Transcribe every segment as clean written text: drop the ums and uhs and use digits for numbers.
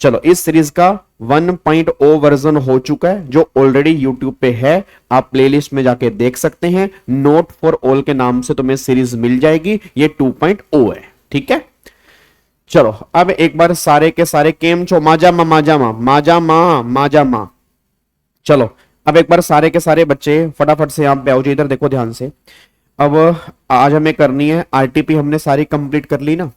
चलो इस सीरीज का 1.0 वर्जन हो चुका है जो ऑलरेडी यूट्यूब पे है, आप प्लेलिस्ट में जाके देख सकते हैं। नोट फॉर ऑल के नाम से तुम्हें सीरीज मिल जाएगी, ये 2.0 है। ठीक है, चलो अब एक बार सारे के सारे केम छो माजा मा माजा मा माजा मा माजा मा। चलो अब एक बार सारे के सारे बच्चे फटाफट से यहां पे आओ जी, इधर देखो ध्यान से। अब आज हमें करनी है आरटीपी, हमने सारी कंप्लीट कर ली ना,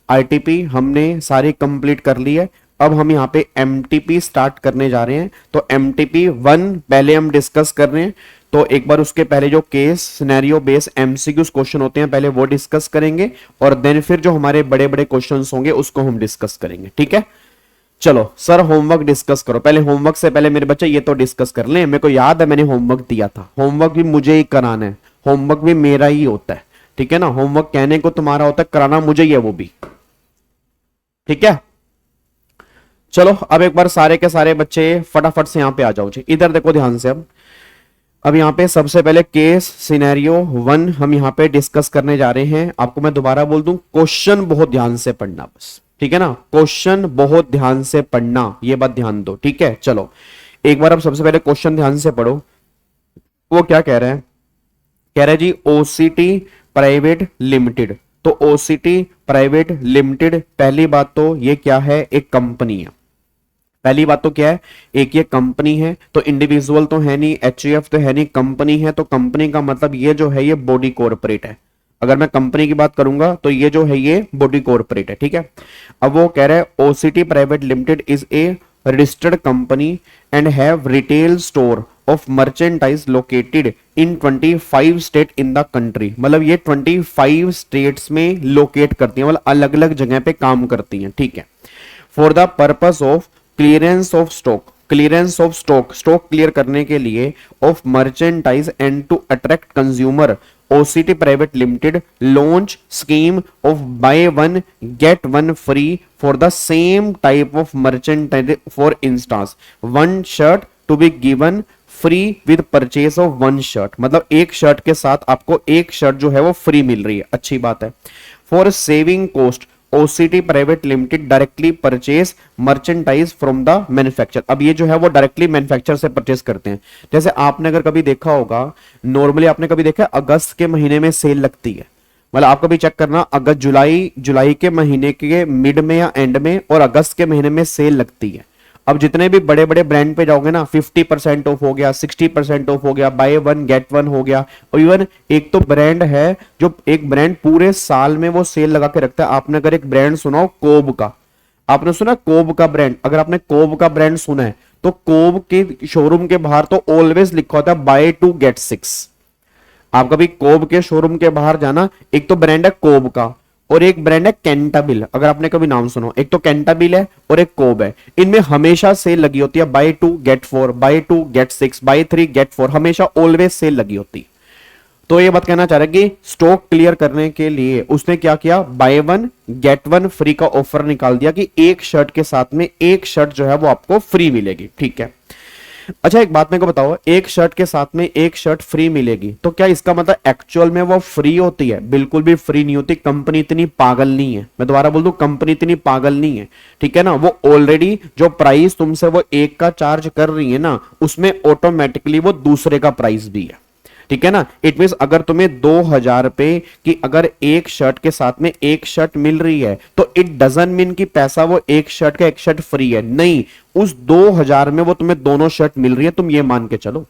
आरटीपी हमने सारी कंप्लीट कर ली है। अब हम यहाँ पे एमटीपी स्टार्ट करने जा रहे हैं, तो एमटीपी 1 पहले हम डिस्कस कर रहे हैं, तो एक बार उसके पहले जो case scenario base MCQs question होते हैं पहले वो डिस्कस करेंगे, और देन फिर जो हमारे बड़े बड़े क्वेश्चंस होंगे उसको हम डिस्कस करेंगे। ठीक है, चलो सर होमवर्क डिस्कस करो। पहले होमवर्क से पहले मेरे बच्चे ये तो डिस्कस कर लें, मेरे को याद है मैंने होमवर्क दिया था, होमवर्क भी मुझे ही कराना है, होमवर्क भी मेरा ही होता है। ठीक है ना, होमवर्क कहने को तुम्हारा होता है, कराना मुझे ही है वो भी। ठीक है, चलो अब एक बार सारे के सारे बच्चे फटाफट से यहां पे आ जाओ जी, इधर देखो ध्यान से। अब यहां पे सबसे पहले केस सिनेरियो 1 हम यहां पे डिस्कस करने जा रहे हैं। आपको मैं दोबारा बोल दूं, क्वेश्चन बहुत ध्यान से पढ़ना बस। ठीक है ना, क्वेश्चन बहुत ध्यान से पढ़ना, ये बात ध्यान दो। ठीक है, चलो एक बार अब सबसे पहले क्वेश्चन ध्यान से पढ़ो। वो क्या कह रहे हैं, कह रहे जी ओसीटी प्राइवेट लिमिटेड। तो ओसीटी प्राइवेट लिमिटेड, पहली बात तो ये क्या है, एक कंपनी है। पहली बात तो क्या है, एक ये कंपनी है, तो इंडिविजुअल तो है नहीं, एचयूएफ तो है नहीं, कंपनी है, तो कंपनी का मतलब ये जो है ये बॉडी कॉर्पोरेट है। अगर मैं कंपनी की बात करूंगा तो ये जो है ये बॉडी कॉर्पोरेट है। ठीक है, अब वो कह रहा है OCT private limited is a registered company and have retail store of merchandise located in 25 state in the country. मतलब ये 25 स्टेट्स में लोकेट करती है, मतलब अलग अलग जगह पे काम करती हैं। ठीक है, for the purpose of clearance of stock, clearance of stock, stock clear करने के लिए, of merchandise and to attract consumer, OCT private limited launch scheme of buy one get one free for the same type of merchandise. For instance, one shirt to be given free with purchase of one shirt, मतलब एक shirt के साथ आपको एक shirt जो है वो free मिल रही है, अच्छी बात है। For saving cost, OCT private limited directly purchase merchandise from the manufacture. अब ये जो है वो डायरेक्टली मैन्युफैक्चर से परचेज करते हैं। जैसे आपने अगर कभी देखा होगा, नॉर्मली आपने कभी देखा है अगस्त के महीने में सेल लगती है, मतलब आप कभी चेक करना, अगस्त जुलाई के महीने के मिड में या एंड में और अगस्त के महीने में सेल लगती है। अब जितने भी बड़े बड़े ब्रांड पे जाओगे ना, 50% ऑफ हो गया, 60% ऑफ हो गया, बाय वन गेट वन हो गया। और इवन एक तो ब्रांड है जो एक ब्रांड पूरे साल में वो सेल लगा के रखता है। आपने अगर एक ब्रांड सुना हो कोब का, आपने सुना कोब का ब्रांड, अगर आपने कोब का ब्रांड सुना है तो कोब के शोरूम के बाहर तो ऑलवेज लिखा होता है बाय 2 गेट 6। आप कभी कोब के शोरूम के बाहर जाना, एक तो ब्रांड है कोब का और एक ब्रांड है कैंटाबिल, अगर आपने कभी नाम सुनो, एक तो कैंटाबिल है और एक कोब है। इनमें हमेशा सेल लगी होती है, buy 2 get 4, buy 2 get 6, buy 3 get 4, हमेशा ऑलवेज सेल लगी होती है। तो ये बात कहना चाह रहा है कि स्टॉक क्लियर करने के लिए उसने क्या किया, bye one get one free का ऑफर निकाल दिया कि एक शर्ट के साथ में एक शर्ट जो है वो आपको फ्री मिलेगी। ठीक है, अच्छा एक बात मेरे को बताओ, एक शर्ट के साथ में एक शर्ट फ्री मिलेगी, तो क्या इसका मतलब एक्चुअल में वो फ्री होती है? बिल्कुल भी फ्री नहीं होती। कंपनी इतनी पागल नहीं है, मैं दोबारा बोल दूं, कंपनी इतनी पागल नहीं है। ठीक है ना, वो ऑलरेडी जो प्राइस तुमसे वो एक का चार्ज कर रही है ना, उसमें ऑटोमेटिकली वो दूसरे का प्राइस भी है। ठीक है ना, इट मींस अगर तुम्हें 2000 रुपए की अगर एक शर्ट के साथ में एक शर्ट मिल रही है तो इट डजंट मीन कि पैसा वो एक शर्ट का एक शर्ट फ्री है, नहीं, उस 2000 में वो तुम्हें दोनों शर्ट मिल रही है। तुम ये मान के चलो,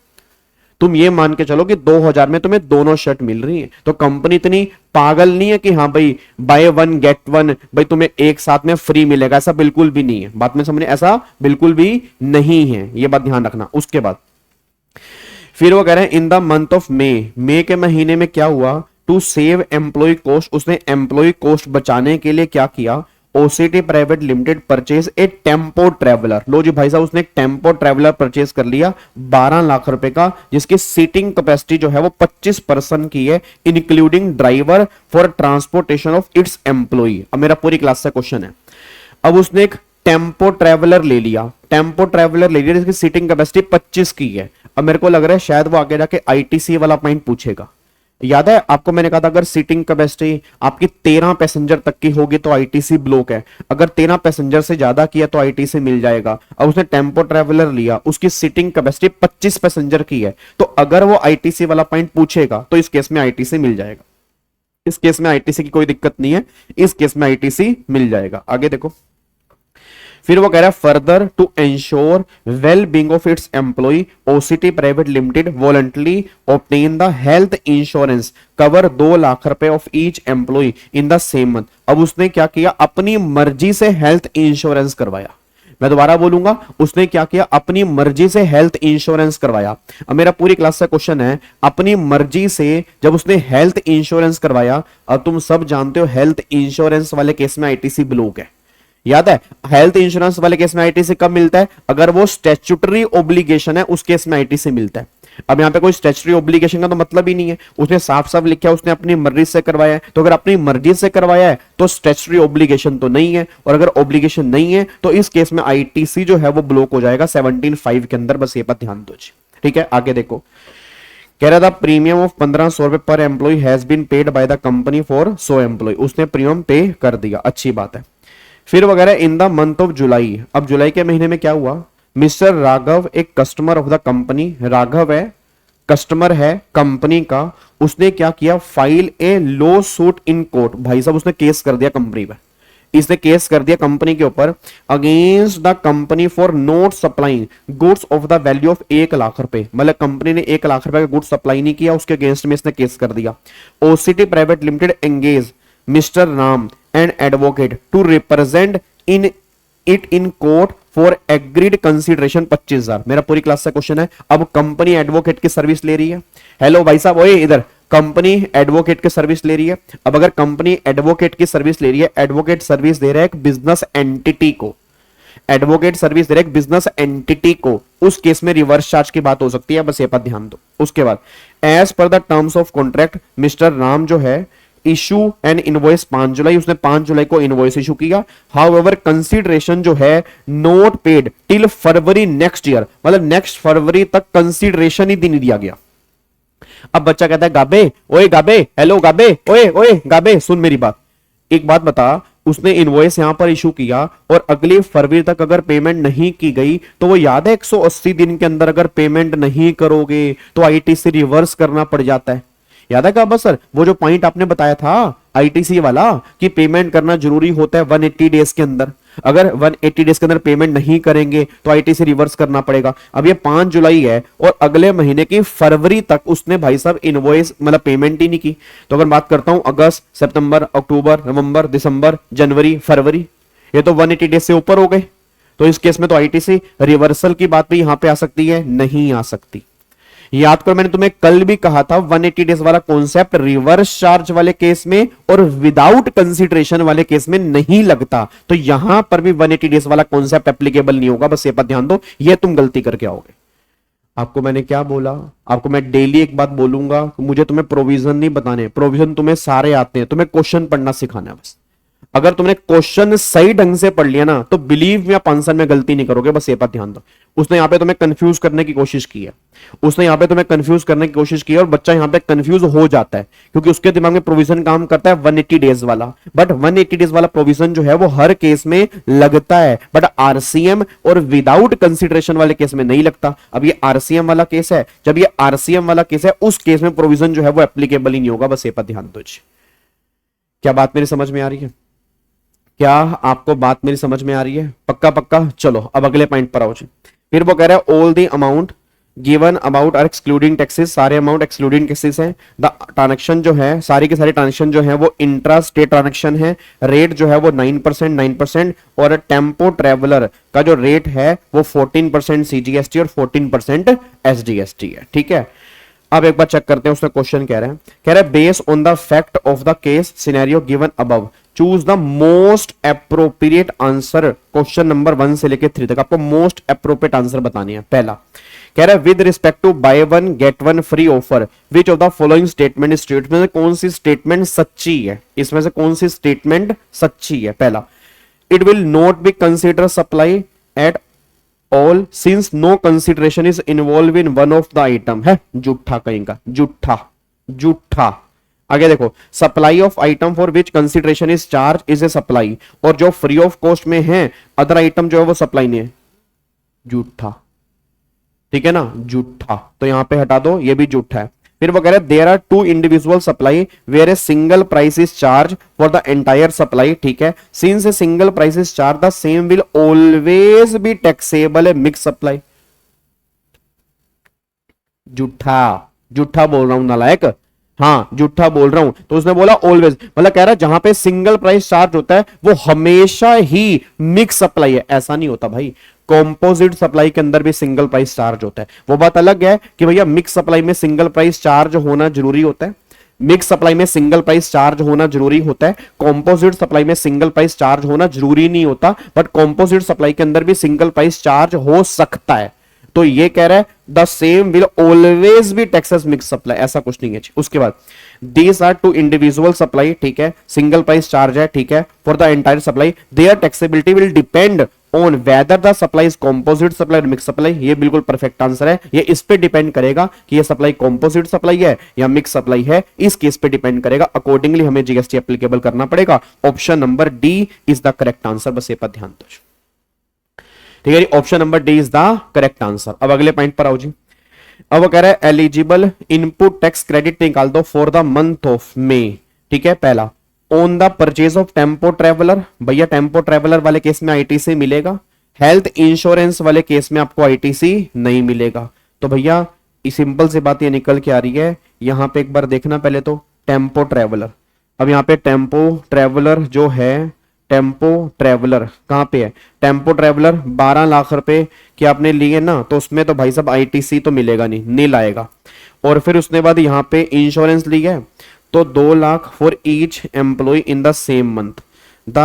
तुम ये मान के चलो कि 2000 में तुम्हें दोनों शर्ट मिल रही है। तो कंपनी इतनी पागल नहीं है कि हाँ भाई बाय वन गेट वन, भाई तुम्हें एक साथ में फ्री मिलेगा, ऐसा बिल्कुल भी नहीं है। बात में समझे, ऐसा बिल्कुल भी नहीं है, ये बात ध्यान रखना। उसके बाद फिर वो कह रहे हैं इन द मंथ ऑफ मई के महीने में क्या हुआ, टू सेव एम्प्लॉय कॉस्ट, उसने एम्प्लॉय कॉस्ट बचाने के लिए क्या किया, OCT private limited purchase a tempo traveller. लो जी भाई साहब, उसने एक टेम्पो ट्रेवलर परचेज कर लिया 12 लाख रुपए का, जिसकी सीटिंग कैपेसिटी जो है वो 25 पर्सन की है, including driver for transportation of its employ. अब मेरा पूरी क्लास से क्वेश्चन है, अब उसने एक टेम्पो ट्रेवलर ले लिया, टेम्पो ट्रेवलर ले लिया जिसकी सीटिंग कैपेसिटी 25 की है। अब मेरे को लग रहा है शायद वो आगे जाके आईटीसी वाला पॉइंट पूछेगा, याद है आपको मैंने कहा था अगर सीटिंग कैपेसिटी आपकी 13 पैसेंजर तक की होगी तो आईटीसी ब्लॉक है, अगर 13 पैसेंजर से ज्यादा किया तो आईटीसी मिल जाएगा। अब उसने टेम्पो ट्रेवलर लिया, उसकी सीटिंग कैपेसिटी 25 पैसेंजर की है, तो अगर वो आईटीसी वाला पॉइंट पूछेगा तो इस केस में आईटीसी मिल जाएगा। इस केस में आईटीसी की कोई दिक्कत नहीं है, इस केस में आईटीसी मिल जाएगा। आगे देखो, फिर वो कह रहा है further to ensure well being of its employee OCT private limited voluntarily obtain the health insurance cover 2 lakh रुपए of each employ in the same month. अब उसने क्या किया, अपनी मर्जी से हेल्थ इंश्योरेंस करवाया। मैं दोबारा बोलूंगा, उसने क्या किया, अपनी मर्जी से हेल्थ इंश्योरेंस करवाया। अब मेरा पूरी क्लास का क्वेश्चन है, अपनी मर्जी से जब उसने हेल्थ इंश्योरेंस करवाया, अब तुम सब जानते हो हेल्थ इंश्योरेंस वाले केस में आईटीसी ब्लॉक है। याद है हेल्थ इंश्योरेंस वाले केस में आईटीसी कब मिलता है, अगर वो स्टैट्यूटरी ऑब्लिगेशन है उस केस में आईटीसी मिलता है। अब यहां पे कोई स्टैट्यूटरी ऑब्लिगेशन का तो मतलब ही नहीं है, उसने साफ साफ लिखा है उसने अपनी मर्जी से करवाया है, तो अगर अपनी मर्जी से करवाया है तो स्टैट्यूटरी ऑब्लिगेशन तो नहीं है, और अगर ऑब्लिगेशन नहीं है तो इस केस में आईटीसी जो है वो ब्लॉक हो जाएगा 17(5) के अंदर। बस ये पर ध्यान दो जी, ठीक है। आगे देखो, कह रहा था प्रीमियम ऑफ 1500 रुपए पर employ has been paid by the company for 100 employ, उसने प्रीमियम पे कर दिया, अच्छी बात है। फिर वगैरह in the month of July, अब जुलाई के महीने में क्या हुआ, मिस्टर राघव एक customer of the company, Raghav है कस्टमर है कंपनी का, उसने क्या किया, file a law suit in court, भाई साहब उसने केस कर दिया कंपनी पे, इसने केस कर दिया कंपनी के ऊपर against the company for not supplying goods of the value of 1 lakh रुपए, मतलब कंपनी ने 1 लाख रुपए का गुड्स सप्लाई नहीं किया, उसके अगेंस्ट में इसने केस कर दिया। OCT private limited engage mister Ram and advocate to represent in it in court for agreed consideration 25,000। मेरा पूरी क्लास से क्वेश्चन है, अब कंपनी एडवोकेट की सर्विस ले रही है, हेलो भाई साहब ओए इधर, कंपनी एडवोकेट की सर्विस ले रही है। अब अगर कंपनी एडवोकेट की सर्विस ले रही है, एडवोकेट सर्विस दे रहा है एक बिजनेस एंटिटी को, एडवोकेट सर्विस दे रहा है एक बिजनेस एंटिटी को, उस केस में रिवर्स चार्ज की बात हो सकती है, बस ये पर ध्यान दो। उसके बाद as per the terms of contract mister Ram जो है इशू एन इनवॉइस 5 जुलाई, उसने 5 जुलाई को इनवॉइस इशू किया। हाउएवर कंसीडरेशन जो है नोट पेड टिल फरवरी नेक्स्ट ईयर, मतलब नेक्स्ट फरवरी तक कंसीडरेशन ही नहीं दिया गया। अब बच्चा कहता है गाबे ओए गाबे, हेलो गाबे ओए ओए गाबे सुन मेरी बात, एक बात बता, उसने इनवॉइस यहां पर इशू किया और अगली फरवरी तक अगर पेमेंट नहीं की गई तो वो याद है 180 दिन के अंदर अगर पेमेंट नहीं करोगे तो आईटीसी रिवर्स करना पड़ जाता है। याद है क्या सर, वो जो पॉइंट आपने बताया था आईटीसी वाला कि पेमेंट करना जरूरी होता है 180 डेज के अंदर, अगर 180 डेज के अंदर पेमेंट नहीं करेंगे तो आईटीसी रिवर्स करना पड़ेगा। अब ये 5 जुलाई है और अगले महीने की फरवरी तक उसने भाई साहब इनवॉइस मतलब पेमेंट ही नहीं की, तो अगर बात करता हूं अगस्त सितंबर अक्टूबर नवंबर दिसंबर जनवरी फरवरी, ये तो 180 डेज से ऊपर हो गए, तो इस केस में तो आईटीसी रिवर्सल की बात भी यहां पे आ सकती है, नहीं आ सकती। याद करो मैंने तुम्हें कल भी कहा था 180 डेज वाला कॉन्सेप्ट रिवर्स चार्ज वाले केस में और विदाउट कंसीडरेशन वाले केस में नहीं लगता, तो यहां पर भी 180 डेज वाला कॉन्सेप्ट एप्लीकेबल नहीं होगा, बस ये पर ध्यान दो, ये तुम गलती करके आओगे। आपको मैंने क्या बोला, आपको मैं डेली एक बात बोलूंगा, मुझे तुम्हें प्रोविजन नहीं बताने, प्रोविजन तुम्हें सारे आते हैं, तुम्हें क्वेश्चन पढ़ना सिखाना है बस। अगर तुमने क्वेश्चन सही ढंग से पढ़ लिया ना तो बिलीव में आप आंसर में गलती नहीं करोगे, बस ये पर ध्यान दो। उसने यहां पे तुम्हें कंफ्यूज करने की कोशिश की है, उसने यहां पे तुम्हें कंफ्यूज करने की कोशिश की है और बच्चा यहां पे कंफ्यूज हो जाता है क्योंकि उसके दिमाग में प्रोविजन काम करता है 180 डेज वाला, बट 180 डेज वाला प्रोविजन जो है वो हर केस में लगता है, बट आरसीएम और विदाउट कंसीडरेशन वाले केस में नहीं लगता। अब ये आरसीएम वाला केस है, जब ये आरसीएम वाला केस है उस केस में प्रोविजन जो है वो एप्लीकेबल ही नहीं होगा, बस ये पर ध्यान दो। क्या बात मेरी समझ में आ रही है? क्या आपको बात मेरी समझ में आ रही है? पक्का पक्का। चलो अब अगले पॉइंट पर आओ। फिर वो कह रहा है all the amount given about are excluding taxes, सारे अमाउंट एक्सक्लूडिंग टैक्सेस है। द ट्रांजेक्शन जो है सारी के सारी ट्रांजेक्शन जो है वो इंट्रा स्टेट ट्रांजेक्शन है। रेट जो है वो 9% और टेम्पो ट्रेवलर का जो रेट है वो 14% सीजीएसटी और 14% एसडीएसटी है। ठीक है, अब एक बार चेक करते हैं उसने क्वेश्चन कह रहा है based on the fact of the case scenario given above choose the most appropriate answer. Question number 1 से लेकर 3 तक आपको मोस्ट एप्रोप्रिएट आंसर बतानी है। पहला कह रहा है with respect to buy one get one free offer which of the following statement statement में से कौन सी स्टेटमेंट सच्ची है, इसमें से कौन सी स्टेटमेंट सच्ची है। पहला, it will not be consider supply at all since no consideration is involve in one of the item है, झूठा कहीं का, झूठा जूठा। आगे देखो, supply of item for which consideration is charge is a supply, और जो फ्री ऑफ कॉस्ट में है अदर आइटम जो है वो सप्लाई नहीं है, जूठा। ठीक है ना, जूठा, तो यहां पे हटा दो, ये भी जूठा है। फिर वो कह रहे there are two individual supply where a single price is charge for the entire supply. ठीक है, since a single price is charge the same will always be taxable a mix supply. जूठा, जूठा बोल रहा हूं नालायक, हाँ जूठा बोल रहा हूं। तो उसने बोला ऑलवेज, मतलब कह रहा है जहां पे सिंगल प्राइस चार्ज होता है वो हमेशा ही मिक्स सप्लाई है। ऐसा नहीं होता भाई, कॉम्पोजिट सप्लाई के अंदर भी सिंगल प्राइस चार्ज होता है। वो बात अलग है कि भैया मिक्स सप्लाई में सिंगल प्राइस चार्ज होना जरूरी होता है, मिक्स सप्लाई में सिंगल प्राइस चार्ज होना जरूरी होता है, कॉम्पोजिट सप्लाई में सिंगल प्राइस चार्ज होना जरूरी नहीं होता, बट कॉम्पोजिट सप्लाई के अंदर भी सिंगल प्राइस चार्ज हो सकता है। तो ये कह रहा है the same will always be taxes mix supply, ऐसा कुछ नहीं है। उसके बाद these are two individual supply, ठीक है, सिंगल प्राइस चार्ज है, ठीक है, for the entire supply there taxability will depend on whether the supply is composite supply और मिक्स सप्लाई। ये बिल्कुल परफेक्ट आंसर है। ये इस पे डिपेंड करेगा कि ये सप्लाई कॉम्पोजिट सप्लाई है या मिक्स सप्लाई है, इस केस पे डिपेंड करेगा। अकॉर्डिंगली हमें जीएसटी एप्लीकेबल करना पड़ेगा। Option number D is the correct answer, बस ये पर ध्यान दो। ठीक है, option number D is the correct answer. अब अगले पॉइंट पर आओ जी। अब वो कह रहा है एलिजिबल इनपुट टैक्स क्रेडिट निकाल दो for the month of May. ठीक है, पहला on the purchase of tempo traveller, भैया टेम्पो ट्रेवलर वाले केस में आईटीसी मिलेगा, हेल्थ इंश्योरेंस वाले केस में आपको आईटीसी नहीं मिलेगा। तो भैया सिंपल सी बात ये निकल के आ रही है, यहां पे एक बार देखना पहले तो टेम्पो ट्रेवलर। अब यहाँ पे टेम्पो ट्रेवलर जो है, टेम्पो ट्रेवलर कहां पे है, टेम्पो ट्रेवलर 12 लाख रुपए कि आपने लिए ना, तो उसमें तो भाई साहब आईटीसी तो मिलेगा नहीं, नील आएगा। और फिर उसने बाद यहाँ पे इंश्योरेंस ली है तो 2 lakh for each employ in the same month. The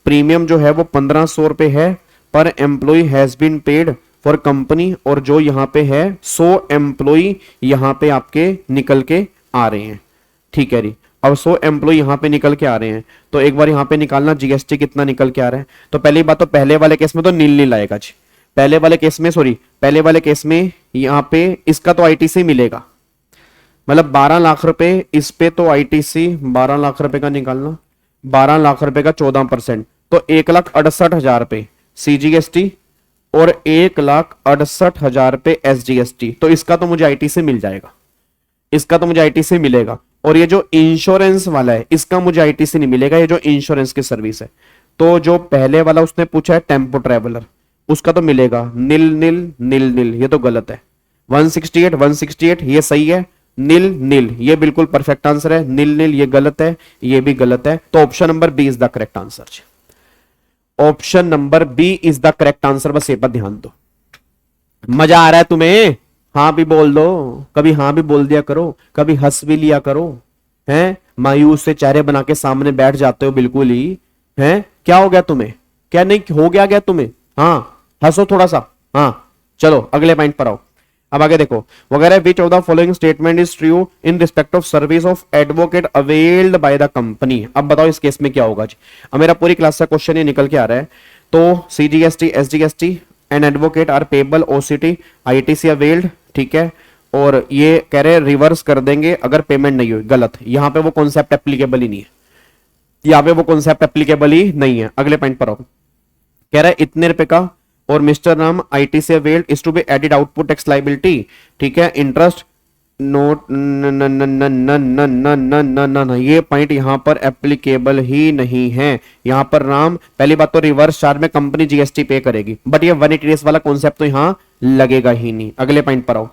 premium जो है वो 1500 रुपए है पर employ has been paid for company, और जो यहाँ पे है 100 एम्प्लॉय यहाँ पे आपके निकल के आ रहे हैं। ठीक है जी, अब 100 एम्प्लॉय यहाँ पे निकल के आ रहे हैं, तो एक बार यहाँ पे निकालना जीएसटी कितना निकल के आ रहा है। तो पहली बात तो पहले वाले केस में तो नील आएगा जी, पहले वाले केस में यहाँ पे इसका तो आईटीसी मिलेगा, मतलब 12 लाख रुपए इस पे तो आईटीसी 12 लाख रुपए का निकालना, 12 लाख रुपए का 14%, तो 1,68,000 रुपए सीजीएसटी और 1,68,000 रुपए एसजीएसटी। तो इसका तो मुझे आईटीसी मिल जाएगा, इसका तो मुझे आईटीसी मिलेगा। और ये जो इंश्योरेंस वाला है इसका मुझे आईटीसी नहीं मिलेगा, ये जो इंश्योरेंस की सर्विस है। तो जो पहले वाला उसने पूछा है टेम्पो ट्रेवलर, उसका तो मिलेगा नील नील नील नील, ये तो गलत है। 168 ये सही है, नील नील ये बिल्कुल परफेक्ट आंसर है, नील नील ये गलत है, ये भी गलत है। तो option number B is the correct answer. Option number B is the correct answer, बस ये पर ध्यान दो। मजा आ रहा है तुम्हें? हाँ भी बोल दो, कभी हाँ भी बोल दिया करो, कभी हंस भी लिया करो। हैं मायूस से चेहरे बना के सामने बैठ जाते हो बिल्कुल ही। हैं क्या हो गया तुम्हें? क्या नहीं हो गया तुम्हें? हाँ हंसो थोड़ा सा। हाँ चलो अगले पॉइंट पर आओ। अब आगे देखो, वगैरह विच of the following statement is true in respect of service of advocate availed bye the company. अब बताओ इस केस में क्या होगा जी। अब मेरा पूरी क्लास का क्वेश्चन ये निकल के आ रहा है। तो CGST SGST and advocate are payable OCT ITC availed, ठीक है। और ये कह रहे रिवर्स कर देंगे अगर पेमेंट नहीं हुई, गलत। यहां पे वो कॉन्सेप्ट एप्लीकेबल ही नहीं है, यहां पे वो कॉन्सेप्ट एप्लीकेबल ही नहीं है। अगले पॉइंट पर आओ, कह रहा है इतने रुपए का और मिस्टर नाम ITC availed is to be added output tax liability, ठीक है। इंटरेस्ट नोट न ये पॉइंट यहां पर एप्लीकेबल ही नहीं है। यहां पर नाम, पहली बात तो रिवर्स चार्ज में कंपनी जीएसटी पे करेगी, बट ये 180 डेज वाला कॉन्सेप्ट तो यहां लगेगा ही नहीं। अगले पॉइंट पर आओ।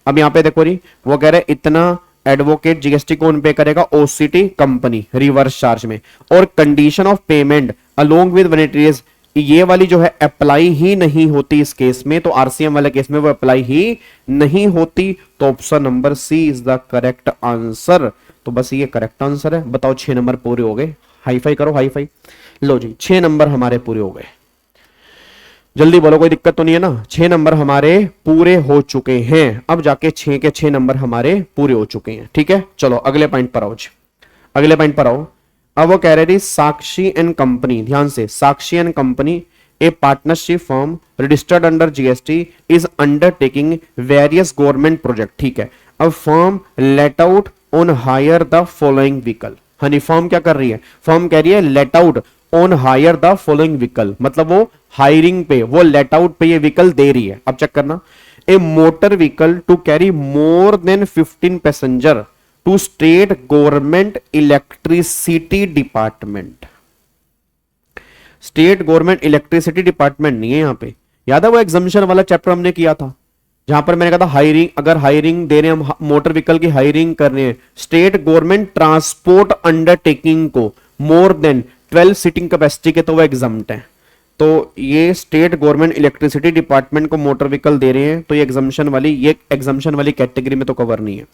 अब यहां पे देखो री, वो कह रहे इतना एडवोकेट जीएसटी कौन पे करेगा? ओसीटी कंपनी रिवर्स चार्ज में। और condition of payment along with 180 days ये वाली जो है अप्लाई ही नहीं होती इस केस में। तो आरसीएम वाले केस में वो अप्लाई ही नहीं होती। तो option number C is the correct answer. तो बस ये करेक्ट आंसर है। बताओ 6 नंबर पूरे हो गए। हाईफाई करो हाईफाई। लो जी 6 नंबर हमारे पूरे हो गए। जल्दी बोलो, कोई दिक्कत तो नहीं है ना? 6 नंबर हमारे पूरे हो चुके हैं। अब जाके 6 के 6 नंबर हमारे पूरे हो चुके हैं, ठीक है। चलो अगले पॉइंट पर आओ जी, अगले पॉइंट पर आओ। अब वो कह रहे थे साक्षी एंड कंपनी, ध्यान से, Sakshi and company a partnership firm registered under GST is undertaking various government project, ठीक है। अब firm let out on hire the following vehicle. हनी फर्म क्या कर रही है, फर्म कह रही है let out on hire the following vehicle, मतलब वो हायरिंग पे, वो लेट आउट पे ये व्हीकल दे रही है। अब चेक करना, a motor vehicle to carry more than 15 passenger to state government electricity department. State government electricity department नहीं है यहां पे, याद है वो एग्जामिशन वाला चैप्टर हमने किया था जहां पर मैंने कहा था हायरिंग, अगर हायरिंग दे रहे हैं हम, मोटर व्हीकल की हायरिंग कर रहे हैं, स्टेट गवर्नमेंट ट्रांसपोर्ट अंडरटेकिंग को मोर देन 12 सीटिंग कैपेसिटी के, तो वो एग्जाम्प्ट है। तो ये स्टेट गवर्नमेंट इलेक्ट्रिसिटी डिपार्टमेंट को मोटर व्हीकल दे रहे हैं, तो ये एग्जाम्शन वाली कैटेगरी में तो कवर नहीं है।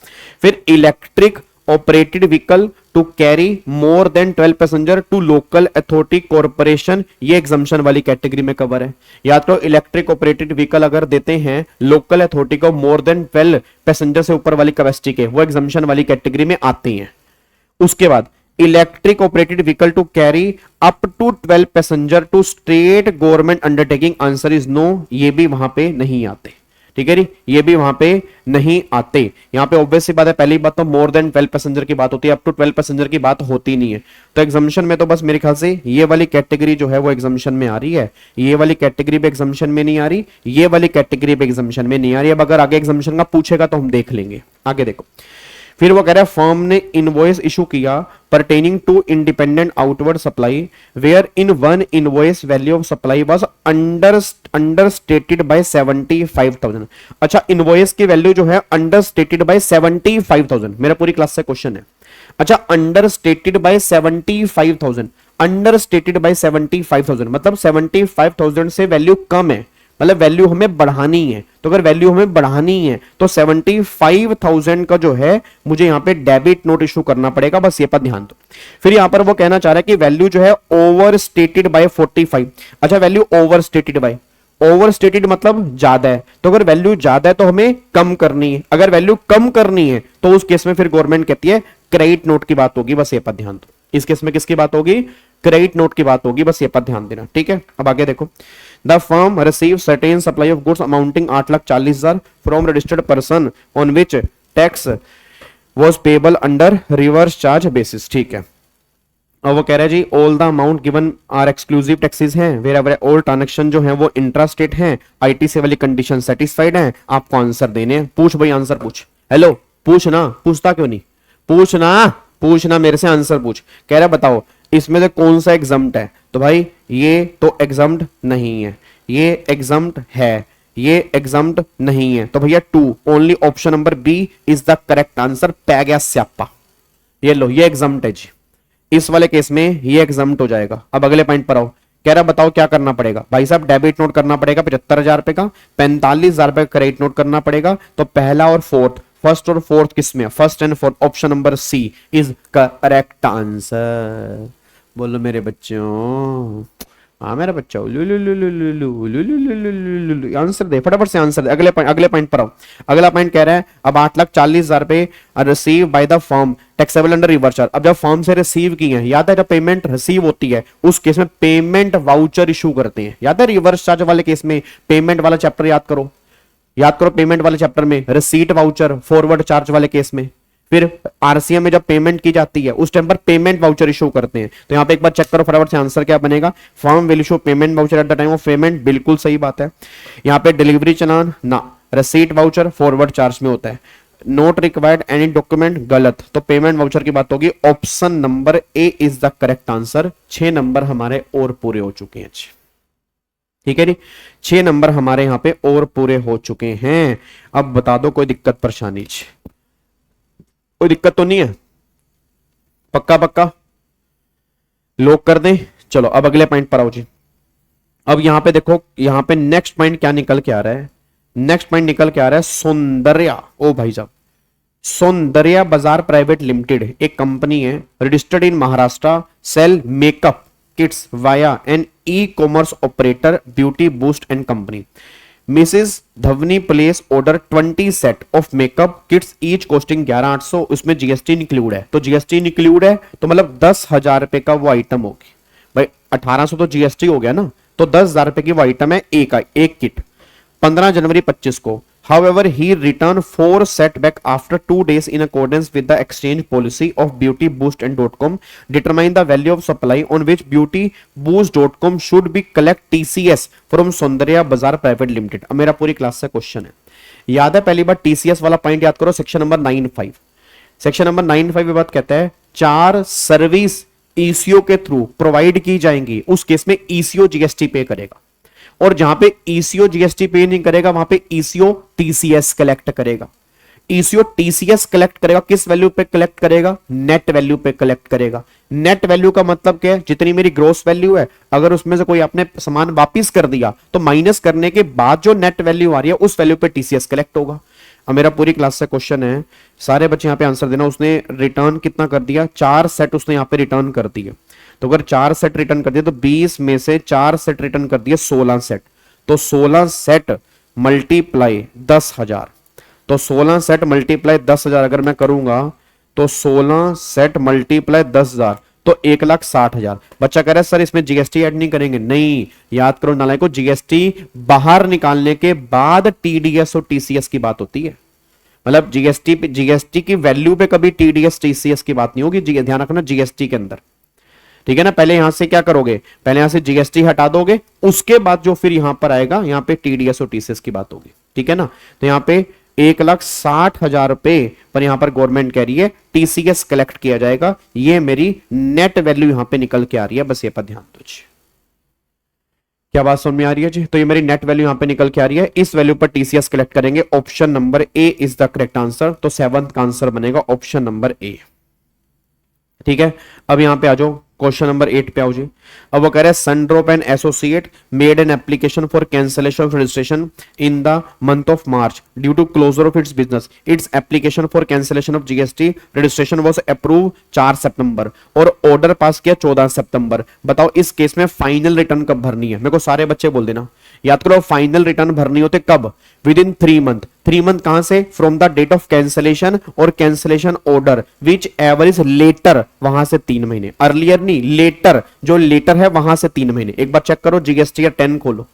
फिर electric operated vehicle to carry more than 12 passenger to local authority corporation, ये एग्जाम्शन वाली कैटेगरी में कवर है। या तो इलेक्ट्रिक ऑपरेटेड व्हीकल अगर देते हैं लोकल अथॉरिटी को मोर देन 12 पैसेंजर से ऊपर वाली कैपेसिटी के, वो एग्जाम्शन वाली कैटेगरी में आते हैं। उसके बाद electric operated vehicle to carry up to 12 passenger to state government undertaking, answer is no, ये भी वहां पे नहीं आते। ठीक है जी, ये भी वहां पे नहीं आते। यहां पे ऑब्वियस सी बात है, पहली बात तो मोर देन 12 पैसेंजर की बात होती है, अप टू 12 पैसेंजर की बात होती नहीं है। तो एग्जामिशन में तो बस मेरे ख्याल से ये वाली कैटेगरी जो है वो एग्जामिशन में आ रही है, ये वाली कैटेगरी भी एग्जामिशन में नहीं आ रही, ये वाली कैटेगरी भी एग्जामिशन में नहीं आ रही। अब अगर आगे एग्जामिशन का पूछेगा तो हम देख लेंगे। आगे देखो, फिर वो कह रहा है फर्म ने इनवॉइस इशू किया pertaining to independent outward supply where in one invoice value of supply was understated by 75,000। अच्छा, इनवॉइस की वैल्यू जो है understated by 75,000, मेरा पूरी क्लास से क्वेश्चन है। अच्छा, understated by 75,000, understated by 75,000 मतलब 75,000 से वैल्यू कम है, मतलब वैल्यू हमें बढ़ानी है। तो अगर वैल्यू हमें बढ़ानी है तो 75,000 का जो है मुझे यहां पे डेबिट नोट इशू करना पड़ेगा, बस ये पर ध्यान दो। फिर यहां पर वो कहना चाह रहा है कि वैल्यू जो है ओवर स्टेटेड बाय 45। अच्छा, value over stated by, over stated मतलब ज्यादा है, तो अगर वैल्यू ज्यादा है तो हमें कम करनी है। अगर वैल्यू कम करनी है तो उस केस में फिर गवर्नमेंट कहती है क्रेडिट नोट की बात होगी, बस ये पर ध्यान दो। इस केस में किसकी बात होगी, क्रेडिट नोट की बात होगी, बस ये पर ध्यान देना। ठीक है, अब आगे देखो, the firm receive certain supply of goods amounting 8,40,000 from registered person on which tax was payable under reverse charge basis. ठीक है, और वो कह रहा है जी all the amount given are exclusive taxes हैं, वेयर ऑल ट्रांजैक्शन जो है वो इंट्रा स्टेट हैं, आईटीसी वाली कंडीशन सेटिस्फाइड हैं। आपको आंसर देने हैं, पूछ भाई आंसर पूछ। हेलो, पूछना, पूछता क्यों नहीं, पूछना मेरे से आंसर पूछ। कह रहा बताओ इसमें से कौन सा एग्जम्प्ट है, तो भाई ये तो एग्जम्प्ट नहीं है, ये एग्जम्प्ट है, ये एग्जम्प्ट नहीं है, तो भैया 2 only option number B is the correct answer. पै गया स्यापा, ये लो, ये एग्जम्प्ट है जी, इस वाले केस में ये एग्जम्प्ट हो जाएगा। अब अगले पॉइंट पर आओ, कह रहा बताओ क्या करना पड़ेगा। भाई साहब डेबिट नोट करना पड़ेगा 75,000 रुपए का, 45,000 रुपए का क्रेडिट नोट करना पड़ेगा। तो पहला और फोर्थ, फर्स्ट और फोर्थ किसमें, first and fourth, option number C is correct answer. बोलो मेरे बच्चों, हाँ मेरा बच्चा, आंसर दे फटाफट से, आंसर दे। अगले पॉइंट पर आओ। अगला पॉइंट कह रहा है अब 8,40,000 रुपए receive by the firm taxable under reverse charge. अब जब फर्म से रिसीव की है, याद है जब पेमेंट रिसीव होती है उस केस में पेमेंट वाउचर इशू करते हैं। याद है रिवर्स चार्ज वाले केस में, पेमेंट वाला चैप्टर याद करो पेमेंट वाले चैप्टर में, रिसीट वाउचर फॉरवर्ड चार्ज वाले केस में। फिर आरसीएम में जब पेमेंट की जाती है उस टाइम पर पेमेंट वाउचर इशू करते हैं। तो यहां पे एक बार चेक करो फटाफट से, आंसर क्या बनेगा। Firm will issue payment voucher eight the time of payment, बिल्कुल सही बात है। यहां पे डिलीवरी चलान ना, रिसीट वाउचर फॉरवर्ड चार्ज में होता है। नोट रिक्वायर्ड एनी डॉक्यूमेंट, गलत, तो पेमेंट वाउचर की बात होगी। Option number A is the correct answer. 6 number हमारे और पूरे हो चुके हैं। ठीक है जी, 6 नंबर हमारे यहां पे और पूरे हो चुके हैं। अब बता दो कोई दिक्कत परेशानी, कोई दिक्कत तो नहीं है, पक्का लॉक कर दें। चलो अब अगले पॉइंट पर आओ जी। अब यहां पे देखो, यहां पे नेक्स्ट पॉइंट क्या निकल के आ रहा है, नेक्स्ट पॉइंट निकल के आ रहा है सौंदर्या। ओ भाई साहब, सौंदर्या बाजार प्राइवेट लिमिटेड एक कंपनी है, registered in Maharashtra, sell makeup kits via an e commerce operator Beauty Boost and company. Mrs Dhwani place order 20 set of makeup kits each costing 11,800, उसमें जीएसटी इंक्लूड है। तो जीएसटी इंक्लूड है तो मतलब 10,000 रुपए का वो आइटम होगी। भाई 1,800 तो जीएसटी हो गया ना, तो 10,000 रुपए की वो आइटम है, एक किट। 15 जनवरी 25 को However, he returned 4 setback after 2 days in accordance with the exchange policy of Beauty Boost and .com. Determine the value of supply on which Beauty Boost .com should be collect TCS from Soundarya Bazaar private limited. अब मेरा पूरी class से question है, याद है पहली बार TCS वाला point याद करो, सेक्शन नंबर 9.5। सेक्शन नंबर 9.5 बात कहता है 4 सर्विस ईसीओ के थ्रू प्रोवाइड की जाएंगी, उस केस में ईसीओ जीएसटी पे करेगा, और जहां पे ईसीओ जीएसटी पे नहीं करेगा वहां पे ईसीओ टीसीएस कलेक्ट करेगा। ईसीओ टीसीएस कलेक्ट करेगा, किस वैल्यू पे कलेक्ट करेगा? नेट वैल्यू पे कलेक्ट करेगा। नेट वैल्यू का मतलब क्या है? जितनी मेरी ग्रोस वैल्यू है, अगर उसमें से कोई आपने सामान वापिस कर दिया तो माइनस करने के बाद जो नेट वैल्यू आ रही है उस वैल्यू पे टीसीएस कलेक्ट होगा। अब मेरा पूरी क्लास से क्वेश्चन है, सारे बच्चे यहां पे आंसर देना। उसने रिटर्न कितना कर दिया? 4 सेट उसने यहां पे रिटर्न कर दिए। तो अगर 4 सेट रिटर्न कर दिए तो 20 में से 4 सेट रिटर्न कर दिए 16 सेट, तो 16 सेट मल्टीप्लाई 10,000, तो 16 सेट मल्टीप्लाई 10,000 अगर मैं करूंगा तो 16 सेट मल्टीप्लाई 10,000 तो 1,60,000। बच्चा कह रहा है सर इसमें जीएसटी ऐड नहीं करेंगे? नहीं, याद करो नालायको, जीएसटी बाहर निकालने के बाद टीडीएस और टीसीएस की बात होती है। मतलब जीएसटी की वैल्यू पे कभी टीडीएस टीसीएस की बात नहीं होगी, ध्यान रखना जीएसटी के अंदर, ठीक है ना। पहले यहां से क्या करोगे? पहले यहां से जीएसटी हटा दोगे, उसके बाद जो फिर यहां पर आएगा यहां पे टीडीएस और टीसीएस की बात होगी, ठीक है ना। तो यहां पे 1,60,000 रुपए पर यहां पर गवर्नमेंट कह रही है टीसीएस कलेक्ट किया जाएगा। ये मेरी नेट वैल्यू यहां पे निकल के आ रही है, बस ये पर ध्यान दो जी। क्या बात समझ में आ रही है जी? तो ये मेरी नेट वैल्यू यहां पे निकल के आ रही है, इस वैल्यू पर टीसीएस कलेक्ट करेंगे। Option number A is the correct answer. तो 7th का आंसर बनेगा ऑप्शन नंबर ए, ठीक है। अब यहां पे आ जाओ, क्वेश्चन नंबर 8 पे आओ जी। अब वो कह रहा है Sundrop and associate made an application for cancellation of registration in the month of March due to closure of its business. Its application for cancellation of GST registration was approve 4 सितंबर और order पास किया 14 सितंबर। बताओ इस case में final return कब भरनी है? मेरे को सारे बच्चे बोल देना, याद करो फाइनल रिटर्न भरनी होते कब? With in 3 month. 3 मंथ कहां से? From the date of cancellation और cancellation order whichever is later, वहां से 3 महीने। अर्लियर नहीं, लेटर, जो लेटर है वहां से 3 महीने। एक बार चेक करो, जीएसटी 10 खोलो,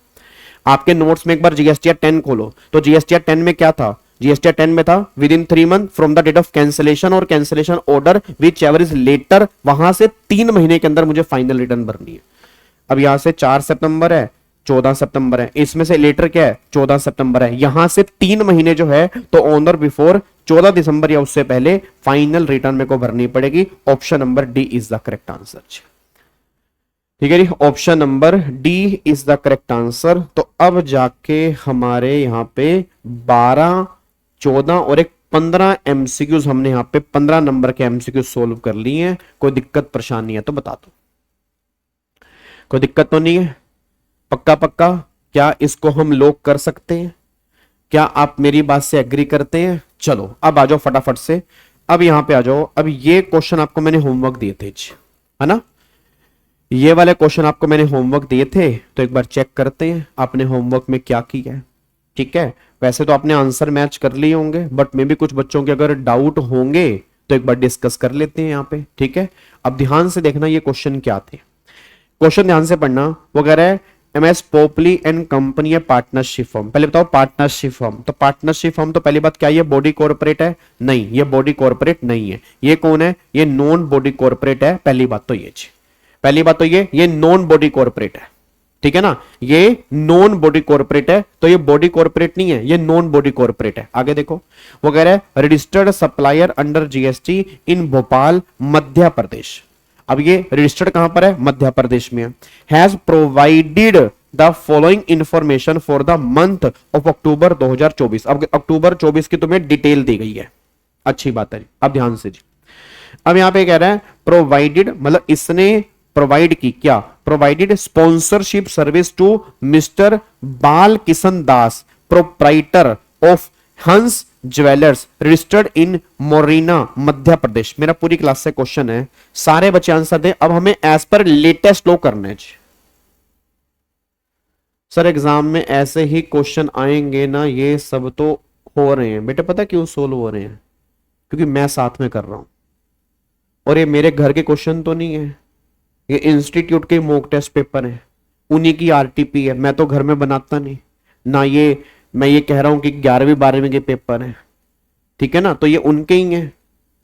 आपके नोट्स में एक बार जीएसटी 10 खोलो, तो जीएसटी 10 में क्या था? जीएसटी 10 में था within 3 month from the date of cancellation और cancellation order whichever is later, वहां से 3 महीने के अंदर मुझे फाइनल रिटर्न भरनी है। अब यहां से 4 सितंबर है, 14 सितंबर है, इसमें से लेटर क्या है? 14 सितंबर है। यहां से 3 महीने जो है तो ऑन और बिफोर 14 दिसंबर या उससे पहले फाइनल रिटर्न मेरे को भरनी पड़ेगी। Option number D is the correct answer, ठीक है जी। Option number D is the correct answer. तो अब जाके हमारे यहां पे 12, 14 और एक 15 एमसीक्यूज हमने यहां पे 15 नंबर के एमसीक्यू सोल्व कर लिए हैं। कोई दिक्कत परेशानी है तो बता दो, कोई दिक्कत तो नहीं है? पक्का पक्का? क्या इसको हम लोग कर सकते हैं? क्या आप मेरी बात से एग्री करते हैं? चलो अब आ जाओ फटाफट से, अब यहां पे आ जाओ। अब ये क्वेश्चन आपको मैंने होमवर्क दिए थे, है ना, ये वाले क्वेश्चन आपको मैंने होमवर्क दिए थे, तो एक बार चेक करते हैं आपने होमवर्क में क्या किया है, ठीक है। वैसे तो आपने आंसर मैच कर लिए होंगे, बट मे भी कुछ बच्चों के अगर डाउट होंगे तो एक बार डिस्कस कर लेते हैं यहाँ पे, ठीक है। अब ध्यान से देखना ये क्वेश्चन क्या थे, क्वेश्चन ध्यान से पढ़ना। वो कह रहा है एमएस पोपली एंड कंपनी है पार्टनरशिप फर्म। पहले बताओ पार्टनरशिप फर्म, तो पार्टनरशिप फर्म तो पहली बात क्या ये बॉडी कॉर्पोरेट है? नहीं, ये बॉडी कॉर्पोरेट नहीं है। ये कौन है? ये नॉन बॉडी कॉर्पोरेट है। पहली बात तो ये, पहली बात तो ये नॉन बॉडी कॉर्पोरेट है, ठीक है ना। ये नॉन बॉडी कॉर्पोरेट है, तो ये बॉडी कॉर्पोरेट नहीं है, ये नॉन बॉडी कॉर्पोरेट है। आगे देखो, वो कह रहा है registered supplier under GST in Bhopal Madhya Pradesh. अब ये रजिस्टर्ड कहां पर है? मध्य प्रदेश में है। Has provided the following information for the month of October 2024। अब अक्टूबर 24 की तुम्हें डिटेल दी गई है, अच्छी बात है। अब ध्यान से जी, अब यहां पे कह रहा है प्रोवाइडेड मतलब इसने प्रोवाइड की, क्या provided? Sponsorship service to mister Bal Kishan Das proprietor of Hans jewellers registered in Morena Madhya Pradesh. मेरा पूरी क्लास से क्वेश्चन है, सारे बच्चे आंसर दें। अब हमें एज पर लेटेस्ट लॉ करना है। सर एग्जाम में ऐसे ही क्वेश्चन आएंगे ना, ये सब तो हो रहे हैं बेटे, पता क्यों सोल्व हो रहे हैं? क्योंकि मैं साथ में कर रहा हूं, और ये मेरे घर के क्वेश्चन तो नहीं है, ये इंस्टीट्यूट के मॉक टेस्ट पेपर है, उन्हीं की आरटीपी है। मैं तो घर में बनाता नहीं ना, ये मैं ये कह रहा हूं कि 11वीं 12वीं के पेपर है, ठीक है ना, तो ये उनके ही हैं,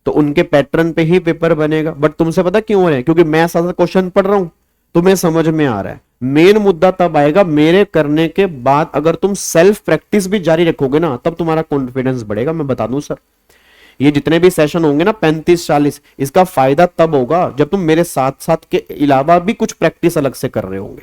तो उनके पैटर्न पे ही पेपर बनेगा। बट तुमसे पता क्यों हो रहा है? क्योंकि मैं साथ क्वेश्चन पढ़ रहा हूं, तुम्हें समझ में आ रहा है। मेन मुद्दा तब आएगा मेरे करने के बाद, अगर तुम सेल्फ प्रैक्टिस भी जारी रखोगे ना, तब तुम्हारा कॉन्फिडेंस बढ़ेगा। मैं बता दूं सर, ये जितने भी सेशन होंगे ना 35-40, इसका फायदा तब होगा जब तुम मेरे साथ साथ के अलावा भी कुछ प्रैक्टिस अलग से कर रहे होंगे,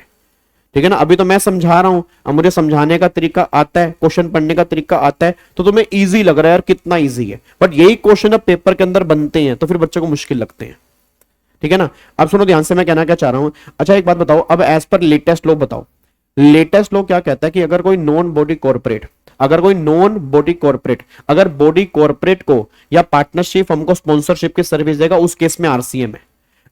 ठीक है ना। अभी तो मैं समझा रहा हूं, अब मुझे समझाने का तरीका आता है, क्वेश्चन पढ़ने का तरीका आता है, तो तुम्हें इजी लग रहा है यार, कितना इजी है। बट यही क्वेश्चन अब पेपर के अंदर बनते हैं तो फिर बच्चों को मुश्किल लगते हैं, ठीक है ना। अब सुनो ध्यान से, मैं कहना क्या चाह रहा हूं। अच्छा एक बात बताओ, अब एज पर लेटेस्ट लॉ बताओ, लेटेस्ट लॉ क्या कहता है कि अगर कोई नॉन बॉडी कॉर्पोरेट, अगर बॉडी कॉर्पोरेट को या पार्टनरशिप हमको स्पॉन्सरशिप की सर्विस देगा, उस केस में आरसीएम है।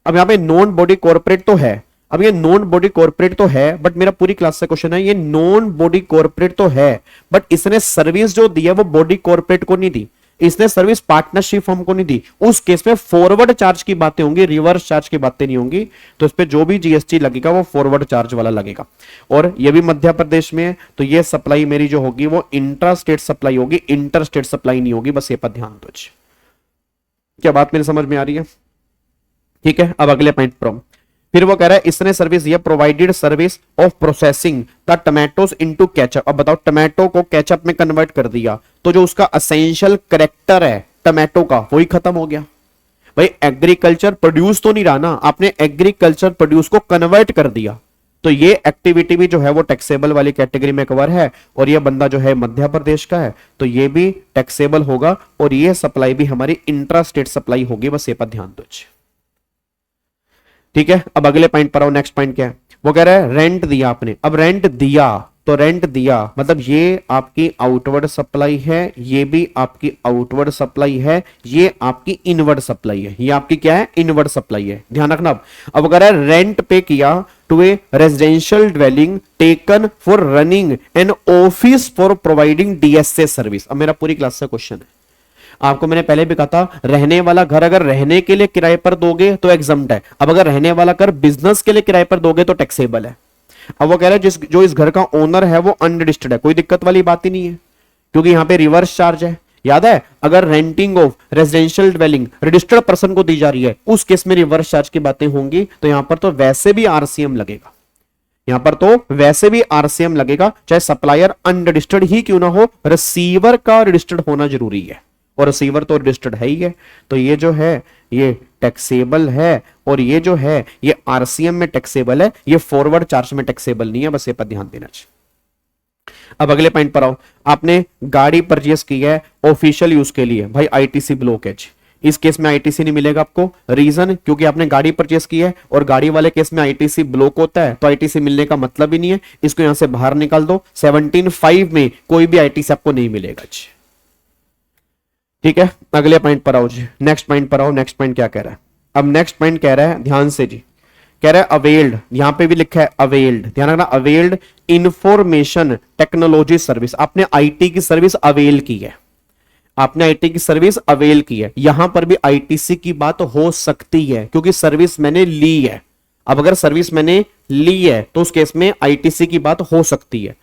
अब यहां पे नॉन बॉडी कॉर्पोरेट तो है, अब ये नॉन बॉडी कॉर्पोरेट तो है, बट मेरा पूरी क्लास से क्वेश्चन है, ये नॉन बॉडी कॉर्पोरेट तो है, बट इसने सर्विस जो दी है वो बॉडी कॉर्पोरेट को नहीं दी, इसने सर्विस पार्टनरशिप हमको नहीं दी। उस केस में फॉरवर्ड चार्ज की बातें होंगी, रिवर्स चार्ज की बातें नहीं होंगी। तो इस पे जो भी जीएसटी लगेगा वो फॉरवर्ड चार्ज वाला लगेगा। और ये भी मध्य प्रदेश में है, तो ये सप्लाई मेरी जो होगी वो इंट्रा स्टेट सप्लाई होगी, इंटर स्टेट सप्लाई नहीं होगी। बस ये पर ध्यान दो। क्या बात मेरी समझ में आ रही है? ठीक है, अब अगले पॉइंट पर फिर वो कह रहा है इसने सर्विस दिया, provided service of processing the tomatoes into ketchup. अब बताओ, टमाटो को केचप में कन्वर्ट कर दिया तो जो उसका एसेंशियल कैरेक्टर है टमाटो का वही खत्म हो गया। भाई एग्रीकल्चर प्रोड्यूस तो नहीं रहा ना, आपने एग्रीकल्चर प्रोड्यूस को कन्वर्ट कर दिया, तो ये एक्टिविटी भी जो है वो टैक्सेबल वाली कैटेगरी में कवर है। और ये बंदा जो है मध्य प्रदेश का है, तो ये भी टैक्सेबल होगा। और ये सप्लाई भी हमारी इंट्रा स्टेट सप्लाई होगी। बस ये पर ध्यान दो। ठीक है, अब अगले पॉइंट पर आओ। नेक्स्ट पॉइंट क्या है? वो कह रहा है रेंट दिया आपने। अब रेंट दिया तो रेंट दिया मतलब ये आपकी आउटवर्ड सप्लाई है, ये भी आपकी आउटवर्ड सप्लाई है, ये आपकी इनवर्ड सप्लाई है। ये आपकी क्या है? इनवर्ड सप्लाई है। ध्यान रखना। अब कह रहा है रेंट पे किया to a residential dwelling taken for running an office for providing DSA service. अब मेरा पूरी क्लास से क्वेश्चन है, आपको मैंने पहले भी कहा था रहने वाला घर अगर रहने के लिए किराए पर दोगे तो एग्जम्प्ट है। अब अगर रहने वाला घर बिजनेस के लिए किराए पर दोगे तो टैक्सेबल है। अब वो कह रहा है जो इस घर का ओनर है वो अनरजिस्टर्ड है, कोई दिक्कत वाली बात ही नहीं है, क्योंकि यहां पे रिवर्स चार्ज है। याद है, अगर renting of residential dwelling registered person को दी जा रही है, उस केस में रिवर्स चार्ज की बातें होंगी। तो यहां पर तो वैसे भी आरसीएम लगेगा, यहां पर तो वैसे भी आरसीएम लगेगा, चाहे सप्लायर अनरजिस्टर्ड ही क्यों ना हो, रिसीवर का रजिस्टर्ड होना जरूरी है। और रिसीवर तो रजिस्टर्ड है ही है, तो ये जो है ये टैक्सेबल है, और ये जो है ये आरसीएम में टैक्सेबल है, ये फॉरवर्ड चार्ज में टैक्सेबल नहीं है। बस ये पर ध्यान देना चाहिए। अब अगले पॉइंट पर आओ। आपने गाड़ी परचेस की है ऑफिशियल यूज के लिए, भाई आईटीसी ब्लॉकेज, इस केस में आईटीसी नहीं मिलेगा आपको। रीजन, क्योंकि आपने गाड़ी परचेस की है और गाड़ी वाले केस में आईटीसी ब्लॉक होता है, तो आईटीसी मिलने का मतलब ही नहीं है। इसको यहां से बाहर निकाल दो। 17(5) में कोई भी आईटीसी आपको नहीं मिलेगा जी। ठीक है, अगले पॉइंट पर आओ जी। नेक्स्ट पॉइंट पर आओ। नेक्स्ट पॉइंट क्या कह रहा है? अब नेक्स्ट पॉइंट कह रहा है, ध्यान से जी, कह रहा है अवेल्ड, यहां पे भी लिखा है अवेल्ड, ध्यान रखना, अवेल्ड इंफॉर्मेशन टेक्नोलॉजी सर्विस। आपने आईटी की सर्विस अवेल की है, आपने आईटी की सर्विस अवेल की है। यहां पर भी आईटीसी की बात हो सकती है, क्योंकि सर्विस मैंने ली है। अब अगर सर्विस मैंने ली है तो उस केस में आईटीसी की बात हो सकती है।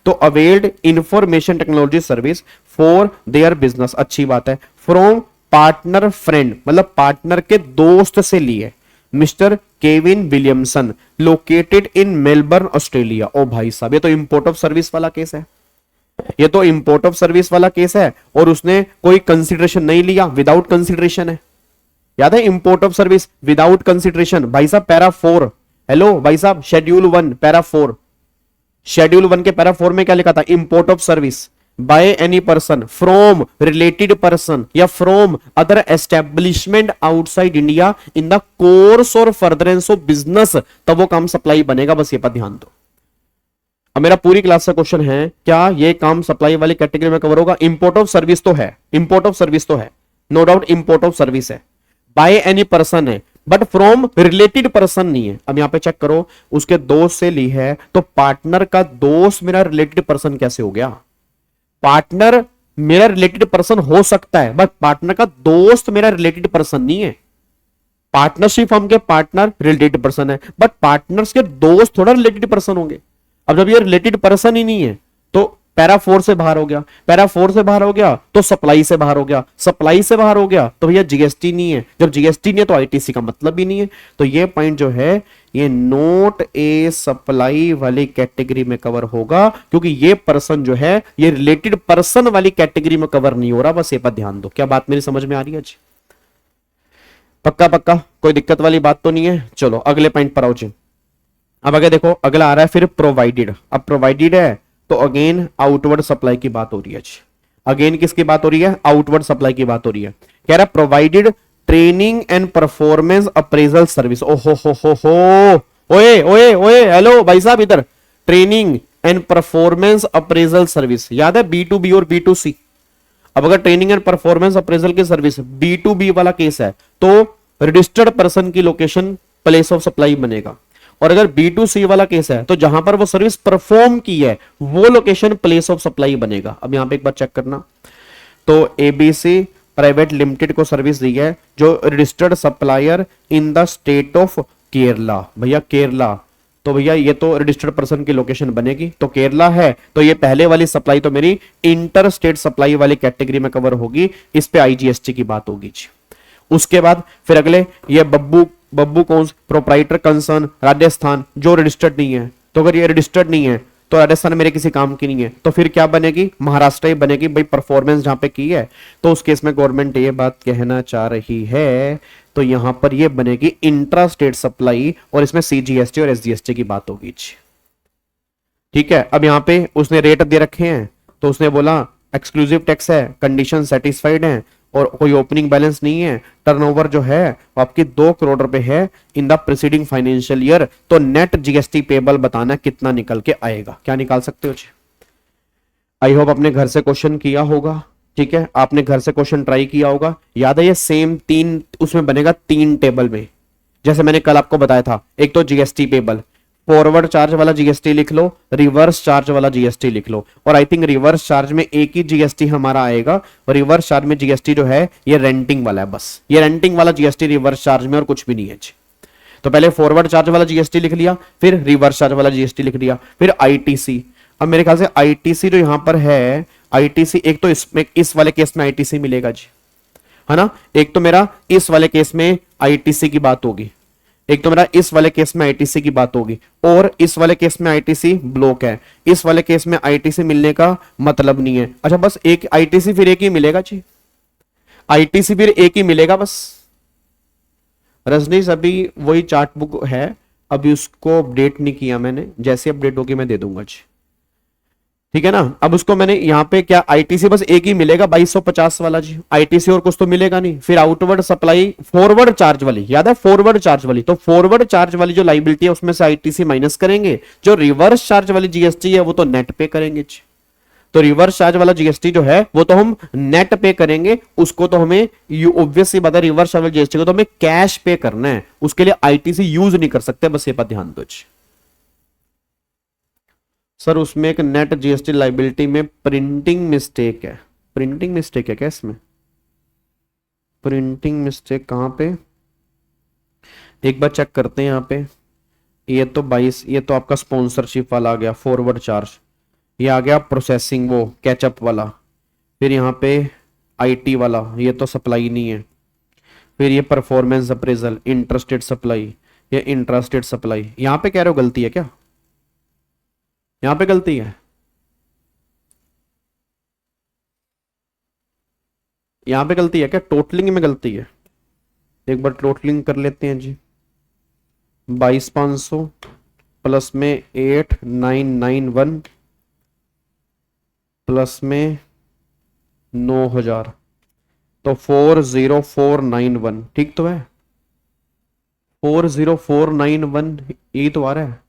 तो availed information technology service for their business, अच्छी बात है। फ्रॉम पार्टनर फ्रेंड, मतलब पार्टनर के दोस्त से लिए, Mr Kevin Williamson, located in Melbourne Australia. ओ भाई साहब, ये तो इंपोर्ट ऑफ सर्विस वाला केस है, ये तो इंपोर्ट ऑफ सर्विस वाला केस है। और उसने कोई कंसिडरेशन नहीं लिया, विदाउट कंसिडरेशन है। याद है, import of service without consideration. भाई साहब पैरा 4, हेलो भाई साहब, शेड्यूल 1 पैरा 4, शेड्यूल 1 के पैरा 4 में क्या लिखा था? Import of service by any person from related person या from other establishment outside India in the course और फर्दरेंस ऑफ बिजनेस, तब वो काम सप्लाई बनेगा। बस ये पर ध्यान दो। अब मेरा पूरी क्लास का क्वेश्चन है, क्या ये काम सप्लाई वाली कैटेगरी में कवर होगा? इंपोर्ट ऑफ सर्विस तो है, इंपोर्ट ऑफ सर्विस तो है, no doubt import of service है, बाय एनी पर्सन है, बट फ्रॉम रिलेटेड पर्सन नहीं है। अब यहां पे चेक करो, उसके दोस्त से ली है, तो पार्टनर का दोस्त मेरा रिलेटेड पर्सन कैसे हो गया? पार्टनर मेरा रिलेटेड पर्सन हो सकता है, बट पार्टनर का दोस्त मेरा रिलेटेड पर्सन नहीं है। पार्टनरशिप फर्म के पार्टनर रिलेटेड पर्सन है, बट पार्टनर्स के दोस्त थोड़ा रिलेटेड पर्सन होंगे। अब जब ये रिलेटेड पर्सन ही नहीं है, तो पैरा 4 से बाहर हो गया, पैरा 4 से बाहर हो गया तो सप्लाई से बाहर हो गया, सप्लाई से बाहर हो गया तो भैया जीएसटी नहीं है, जब जीएसटी नहीं है तो आईटीसी का मतलब भी नहीं है। तो ये पॉइंट जो है ये नोट ए सप्लाई वाली कैटेगरी में कवर होगा, क्योंकि ये पर्सन जो है ये रिलेटेड पर्सन वाली कैटेगरी में कवर नहीं हो रहा। बस ये पर ध्यान दो। क्या बात मेरी समझ में आ रही है जी? पक्का पक्का, कोई दिक्कत वाली बात तो नहीं है। चलो अगले पॉइंट पर आओ जी। अब आगे देखो, अगला आ रहा है फिर प्रोवाइडेड। अब प्रोवाइडेड है तो अगेन आउटवर्ड सप्लाई की बात हो रही है जी। अगेन किसकी बात हो रही है? आउटवर्ड सप्लाई की बात हो रही है। कह रहा provided training and performance appraisal service. ओहो हो, ओए ओए ओए, हेलो भाई साहब इधर। Training and performance appraisal service, याद है B2B और B2C। अब अगर ट्रेनिंग एंड परफॉर्मेंस अप्रेजल की सर्विस B2B वाला केस है तो रजिस्टर्ड पर्सन की लोकेशन प्लेस ऑफ सप्लाई बनेगा, और अगर B2C वाला केस है तो जहां पर वो सर्विस परफॉर्म की है वो लोकेशन प्लेस ऑफ सप्लाई बनेगा। अब यहां पे एक बार चेक करना, तो ABC प्राइवेट लिमिटेड को सर्विस दी है जो registered supplier in the state of Kerala. भैया केरला, तो भैया ये तो रजिस्टर्ड पर्सन की लोकेशन बनेगी, तो केरला है तो ये पहले वाली सप्लाई तो मेरी इंटर स्टेट सप्लाई वाली कैटेगरी में कवर होगी, इस पे IGST की बात होगी जी। उसके बाद फिर अगले ये बब्बू कौन प्रोप्राइटर कंसर्न राजस्थान, जो रजिस्टर्ड नहीं है। तो अगर ये रजिस्टर्ड नहीं है तो राजस्थान मेरे किसी काम की नहीं है, तो फिर क्या बनेगी? महाराष्ट्र ही बनेगी भाई, परफॉर्मेंस जहां पे की है। तो उस केस में गवर्नमेंट ये बात कहना चाह रही है, तो यहां पर ये बनेगी इंट्रा स्टेट सप्लाई, और इसमें CGST और SGST की बात होगी। ठीक है, अब यहां पे उसने रेट दे रखे हैं, तो उसने बोला एक्सक्लूसिव टैक्स है, कंडीशन सेटिस्फाइड है, और कोई ओपनिंग बैलेंस नहीं है, टर्नओवर जो है वो आपकी 2 करोड़ रुपए है in the preceding financial year, तो नेट जीएसटी पेबल बताना कितना निकल के आएगा। क्या निकाल सकते हो जी? आई होप अपने घर से क्वेश्चन किया होगा। ठीक है, आपने घर से क्वेश्चन ट्राई किया होगा। याद है ये सेम 3 उसमें बनेगा 3 टेबल में, जैसे मैंने कल आपको बताया था। एक तो जीएसटी पेबल, फॉरवर्ड चार्ज वाला जीएसटी लिख लो, रिवर्स चार्ज वाला जीएसटी लिख लो, और आई थिंक रिवर्स चार्ज में एक ही जीएसटी हमारा आएगा, और रिवर्स चार्ज में जीएसटी जो है ये रेंटिंग वाला है। बस ये रेंटिंग वाला जीएसटी रिवर्स चार्ज में, और कुछ भी नहीं है। तो पहले फॉरवर्ड चार्ज वाला जीएसटी लिख लिया, फिर रिवर्स चार्ज वाला जीएसटी लिख लिया, फिर आईटीसी। अब मेरे ख्याल से आईटीसी जो यहां पर है, आईटीसी एक तो इसमें इस वाले केस में आईटीसी मिलेगा जी, है ना। एक तो मेरा इस वाले केस में आईटीसी की बात होगी, एक तो मेरा इस वाले केस में आईटीसी की बात होगी, और इस वाले केस में आईटीसी ब्लॉक है। इस वाले केस में आईटीसी मिलने का मतलब नहीं है। अच्छा, बस एक आईटीसी फिर एक ही मिलेगा जी, आईटीसी फिर एक ही मिलेगा बस। रजनीश अभी वही चार्ट बुक है, अभी उसको अपडेट नहीं किया मैंने, जैसे अपडेट होगी मैं दे दूंगा जी, ठीक है ना। अब उसको मैंने यहाँ पे क्या, आईटीसी बस एक ही मिलेगा 2250 वाला जी, आईटीसी और कुछ तो मिलेगा नहीं। फिर आउटवर्ड सप्लाई फॉरवर्ड चार्ज वाली, याद है फॉरवर्ड चार्ज वाली, तो फॉरवर्ड चार्ज वाली जो लाइबिलिटी है उसमें से आईटीसी माइनस करेंगे, जो रिवर्स चार्ज वाली जीएसटी है वो तो नेट पे करेंगे जी। तो रिवर्स चार्ज वाला जीएसटी जो है वो तो हम नेट पे करेंगे, उसको तो हमें ऑब्वियसली बात है, रिवर्स चार्ज वाला जीएसटी को तो हमें कैश पे करना है, उसके लिए आईटीसी यूज नहीं कर सकते, बस ये पर ध्यान दो जी। सर उसमें एक नेट जीएसटी लाइबिलिटी में प्रिंटिंग मिस्टेक है, प्रिंटिंग मिस्टेक है क्या इसमें? प्रिंटिंग मिस्टेक कहां पे, एक बार चेक करते हैं यहाँ पे। ये तो 22, ये तो आपका स्पॉन्सरशिप वाला आ गया, फॉरवर्ड चार्ज, ये आ गया प्रोसेसिंग वो कैचअप वाला, फिर यहाँ पे आईटी वाला, ये तो सप्लाई नहीं है, फिर ये परफॉर्मेंस अप्रेजल, इंटरस्टेट सप्लाई, ये इंट्रास्टेट सप्लाई। यहाँ पे कह रहे हो गलती है क्या? यहाँ पे गलती है, यहाँ पे गलती है क्या? टोटलिंग में गलती है, एक बार टोटलिंग कर लेते हैं जी। 22,500 प्लस में 8,991 प्लस में 9,000, तो 40491, ठीक तो है? 40491 ये तो आ रहा है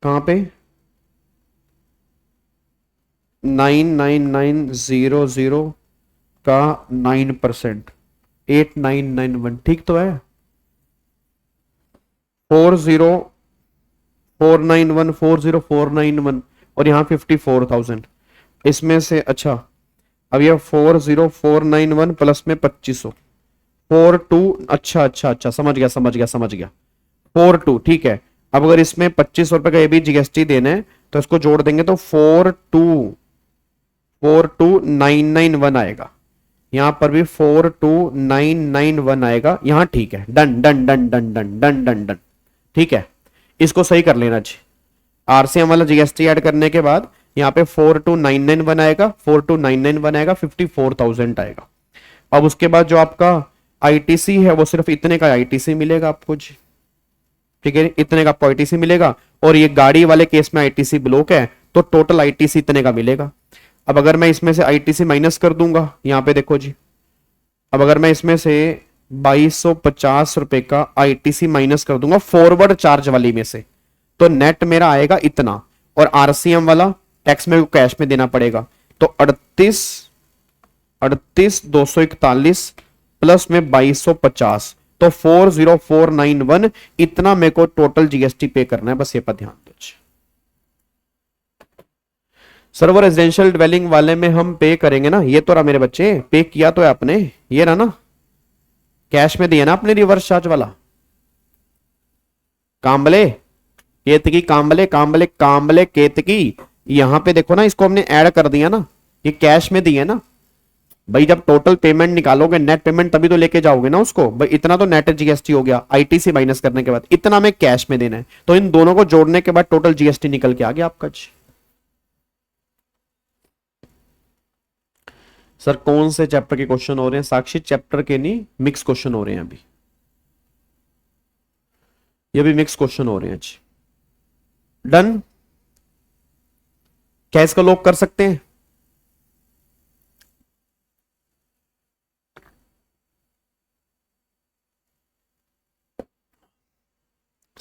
कहां पे? 99900 का 9%, 8991, ठीक तो है? 40491 40491 और यहाँ 54,000 इसमें से। अच्छा, अब ये 40491 प्लस में 2500, 42, अच्छा अच्छा अच्छा, समझ गया 42, ठीक है। अब अगर इसमें 2500 रुपए का ये भी जीएसटी देना है, तो इसको जोड़ देंगे तो 42991 आएगा। यहां पर भी 42991 आएगा। यहां ठीक है, done done done done done done done done. ठीक है, इसको सही कर लेना जी। आरसीएम वाला जीएसटी ऐड करने के बाद यहाँ पे 42991 आएगा, 42991 आएगा, 54,000 आएगा। अब उसके बाद जो आपका आईटीसी है वो सिर्फ इतने का आईटीसी मिलेगा आपको जी। ठीक है, इतने का आपको आईटीसी मिलेगा। और ये गाड़ी वाले केस में आईटीसी ब्लॉक है तो टोटल आईटीसी इतने का मिलेगा। अब अगर मैं इसमें से आईटीसी माइनस कर दूंगा, यहां पे देखो जी, अब अगर मैं इसमें से 2250 रुपए का आईटीसी माइनस कर दूंगा फॉरवर्ड चार्ज वाली में से, तो नेट मेरा आएगा इतना। और आरसीएम वाला टैक्स मेरे को कैश में देना पड़ेगा, तो 38,241 प्लस में 2250, तो 40491 इतना मेरे को टोटल जीएसटी पे करना है। बस ये पर ध्यान दो। सर वो रेजिडेंशियल ड्वेलिंग वाले में हम पे करेंगे ना, ये तो रहा मेरे बच्चे, पे किया तो है आपने, ये रहा ना, कैश में दिया ना आपने रिवर्स चार्ज वाला। कांबले केतकी, कांबले कांबले कांबले केतकी, यहां पे देखो ना, इसको हमने ऐड कर दिया ना, ये कैश में दिया ना भाई। जब टोटल पेमेंट निकालोगे नेट पेमेंट तभी तो लेके जाओगे ना उसको भाई। इतना तो नेट जीएसटी हो गया आईटीसी माइनस करने के बाद, इतना में कैश में देना है। तो इन दोनों को जोड़ने के बाद टोटल जीएसटी निकल के आ गया आपका। सर कौन से चैप्टर के क्वेश्चन हो रहे हैं? साक्षी चैप्टर के नहीं, मिक्स क्वेश्चन हो रहे हैं अभी, ये भी मिक्स क्वेश्चन हो रहे हैं। अच्छा डन, क्या इसका लॉक कर सकते हैं?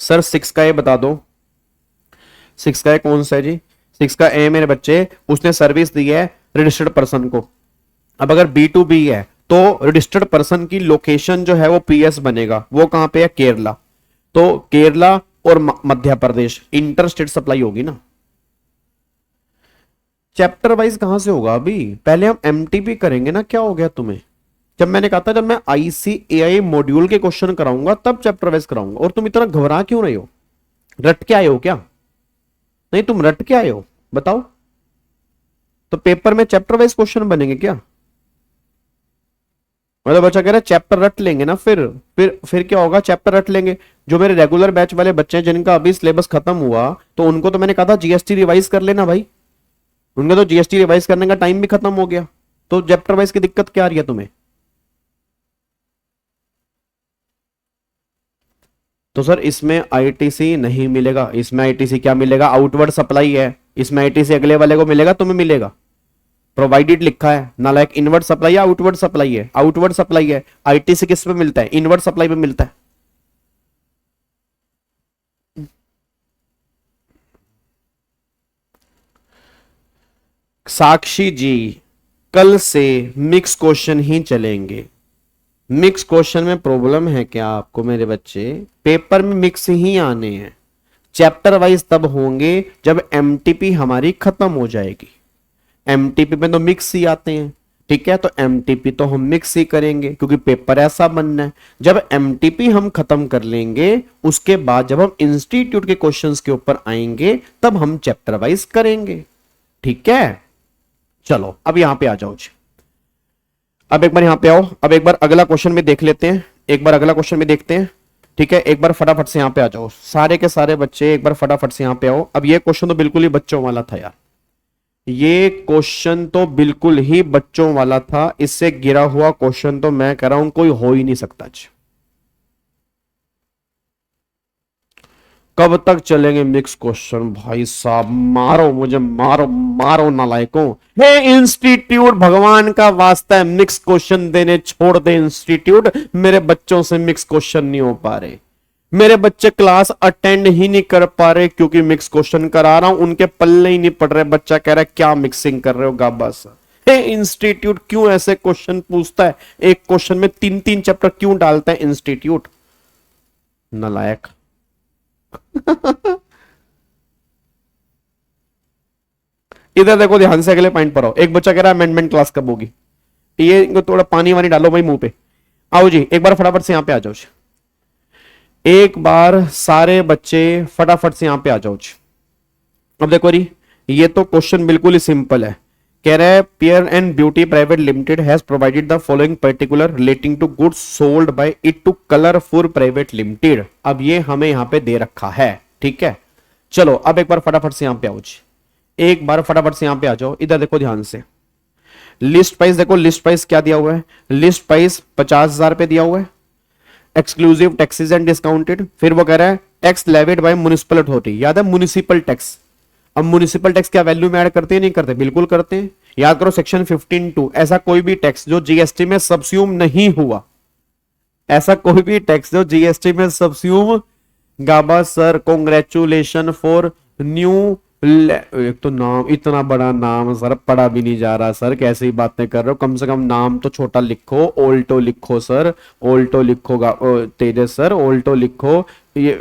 सर 6 का ए बता दो, 6 का ए कौन सा है जी? 6 का ए मेरे बच्चे, उसने सर्विस दी है रजिस्टर्ड पर्सन को। अब अगर B2B है तो रजिस्टर्ड पर्सन की लोकेशन जो है वो पीएस बनेगा, वो कहां पे है? केरला। तो केरला और Madhya Pradesh inter state supply होगी ना। चैप्टर वाइज कहां से होगा? अभी पहले हम एमटीपी करेंगे ना। क्या हो गया तुम्हें? जब मैंने कहा था जब मैं आईसीएआई मॉड्यूल के क्वेश्चन कराऊंगा तब चैप्टर वाइज कराऊंगा, और तुम इतना घबरा क्यों रहे हो? रट के आए हो क्या? नहीं तुम रट के आए हो, बताओ। तो पेपर में चैप्टर वाइज क्वेश्चन बनेंगे क्या? मतलब बच्चा कह रहा है चैप्टर रट लेंगे ना, फिर क्या होगा? चैप्टर रट लेंगे। जो मेरे रेगुलर बैच वाले बच्चे हैं जिनका अभी सिलेबस खत्म हुआ, तो उनको तो मैंने कहा था जीएसटी रिवाइज कर लेना भाई। उनका तो जीएसटी रिवाइज करने का टाइम भी खत्म हो गया, तो चैप्टर वाइज की दिक्कत क्या आ रही है तुम्हें? तो सर इसमें आईटीसी नहीं मिलेगा। इसमें आईटीसी क्या मिलेगा? आउटवर्ड सप्लाई है, इसमें आईटीसी अगले वाले को मिलेगा, तुम्हें मिलेगा। प्रोवाइडेड लिखा है नालायक। इनवर्ड सप्लाई या आउटवर्ड सप्लाई है? आउटवर्ड सप्लाई है। आईटीसी किस पे मिलता है? इनवर्ड सप्लाई पे मिलता है। साक्षी जी कल से मिक्स क्वेश्चन ही चलेंगे। मिक्स क्वेश्चन में प्रॉब्लम है क्या आपको मेरे बच्चे? पेपर में मिक्स ही आने हैं। चैप्टर वाइज तब होंगे जब एमटीपी हमारी खत्म हो जाएगी। एमटीपी में तो मिक्स ही आते हैं, ठीक है? तो एमटीपी तो हम मिक्स ही करेंगे क्योंकि पेपर ऐसा बनना है। जब एमटीपी हम खत्म कर लेंगे उसके बाद जब हम इंस्टीट्यूट के क्वेश्चंस के ऊपर आएंगे तब हम चैप्टर वाइज करेंगे, ठीक है? चलो अब यहां पे आ जाओ जी। अब एक बार यहां पे आओ, अब एक बार अगला क्वेश्चन में देख लेते हैं, एक बार अगला क्वेश्चन में देखते हैं, ठीक है? एक बार फटाफट से यहां पे आ जाओ सारे के सारे बच्चे, एक बार फटाफट से यहां पे आओ। अब ये क्वेश्चन तो बिल्कुल ही बच्चों वाला था यार, ये क्वेश्चन तो बिल्कुल ही बच्चों वाला था। इससे गिरा हुआ क्वेश्चन तो मैं कह रहा हूं कोई हो ही नहीं सकता। कब तक चलेंगे मिक्स क्वेश्चन भाई साहब? मारो मुझे, मारो मारो नालायकों। हे इंस्टीट्यूट, भगवान का वास्ता है मिक्स क्वेश्चन देने छोड़ दे इंस्टीट्यूट। मेरे बच्चों से मिक्स क्वेश्चन नहीं हो पा रहे, मेरे बच्चे क्लास अटेंड ही नहीं कर पा रहे क्योंकि मिक्स क्वेश्चन करा रहा हूं, उनके पल्ले ही नहीं पड़ रहे। बच्चा कह रहा है क्या मिक्सिंग कर रहे हो गाबस? हे इंस्टीट्यूट क्यों ऐसे क्वेश्चन पूछता है? एक क्वेश्चन में 3-3 चैप्टर क्यों डालता है इंस्टीट्यूट? नालायक। इधर देखो ध्यान से, अगले पॉइंट पर आओ। एक बच्चा कह रहा है अमेंडमेंट क्लास कब होगी? ये इनको थोड़ा पानी वानी डालो भाई मुंह पे। आओ जी एक बार फटाफट से यहां पे आ जाओ जी। एक बार सारे बच्चे फटाफट से यहां पे आ जाओ जी। अब देखो री, ये तो क्वेश्चन बिल्कुल ही सिंपल है। कह रहा है Pair and Beauty Private limited has provided the following particular relating to goods sold by it to Colourful Private limited. अब ये हमें यहां पे दे रखा है, ठीक है। चलो अब एक बार फटाफट से यहां पे आओ जी, एक बार फटाफट से यहां पे आ जाओ, इधर देखो ध्यान से। लिस्ट प्राइस देखो, लिस्ट प्राइस क्या दिया हुआ है, लिस्ट प्राइस 50,000 पे दिया हुआ है, एक्सक्लूसिव टैक्सेस एंड डिस्काउंटेड। फिर वो कह रहा है tax levied by municipal authority, याद है म्युनिसिपल टैक्स। अब म्युनिसिपल टैक्स क्या वैल्यू में ऐड करते हैं, नहीं करते, बिल्कुल करते हैं। याद करो सेक्शन 15(2), ऐसा कोई भी टैक्स जो जीएसटी में सबस्यूम नहीं हुआ, ऐसा कोई भी टैक्स जो जीएसटी में subsume, Gaba sir congratulation for new, एक तो नाम, इतना बड़ा नाम सर पढ़ा भी नहीं जा रहा सर, कैसे ही बातें कर रहे हो, कम से कम नाम तो छोटा लिखो, ओल्टो लिखो सर, ओल्टो लिखोगा तेजस सर, ओल्टो लिखो, ये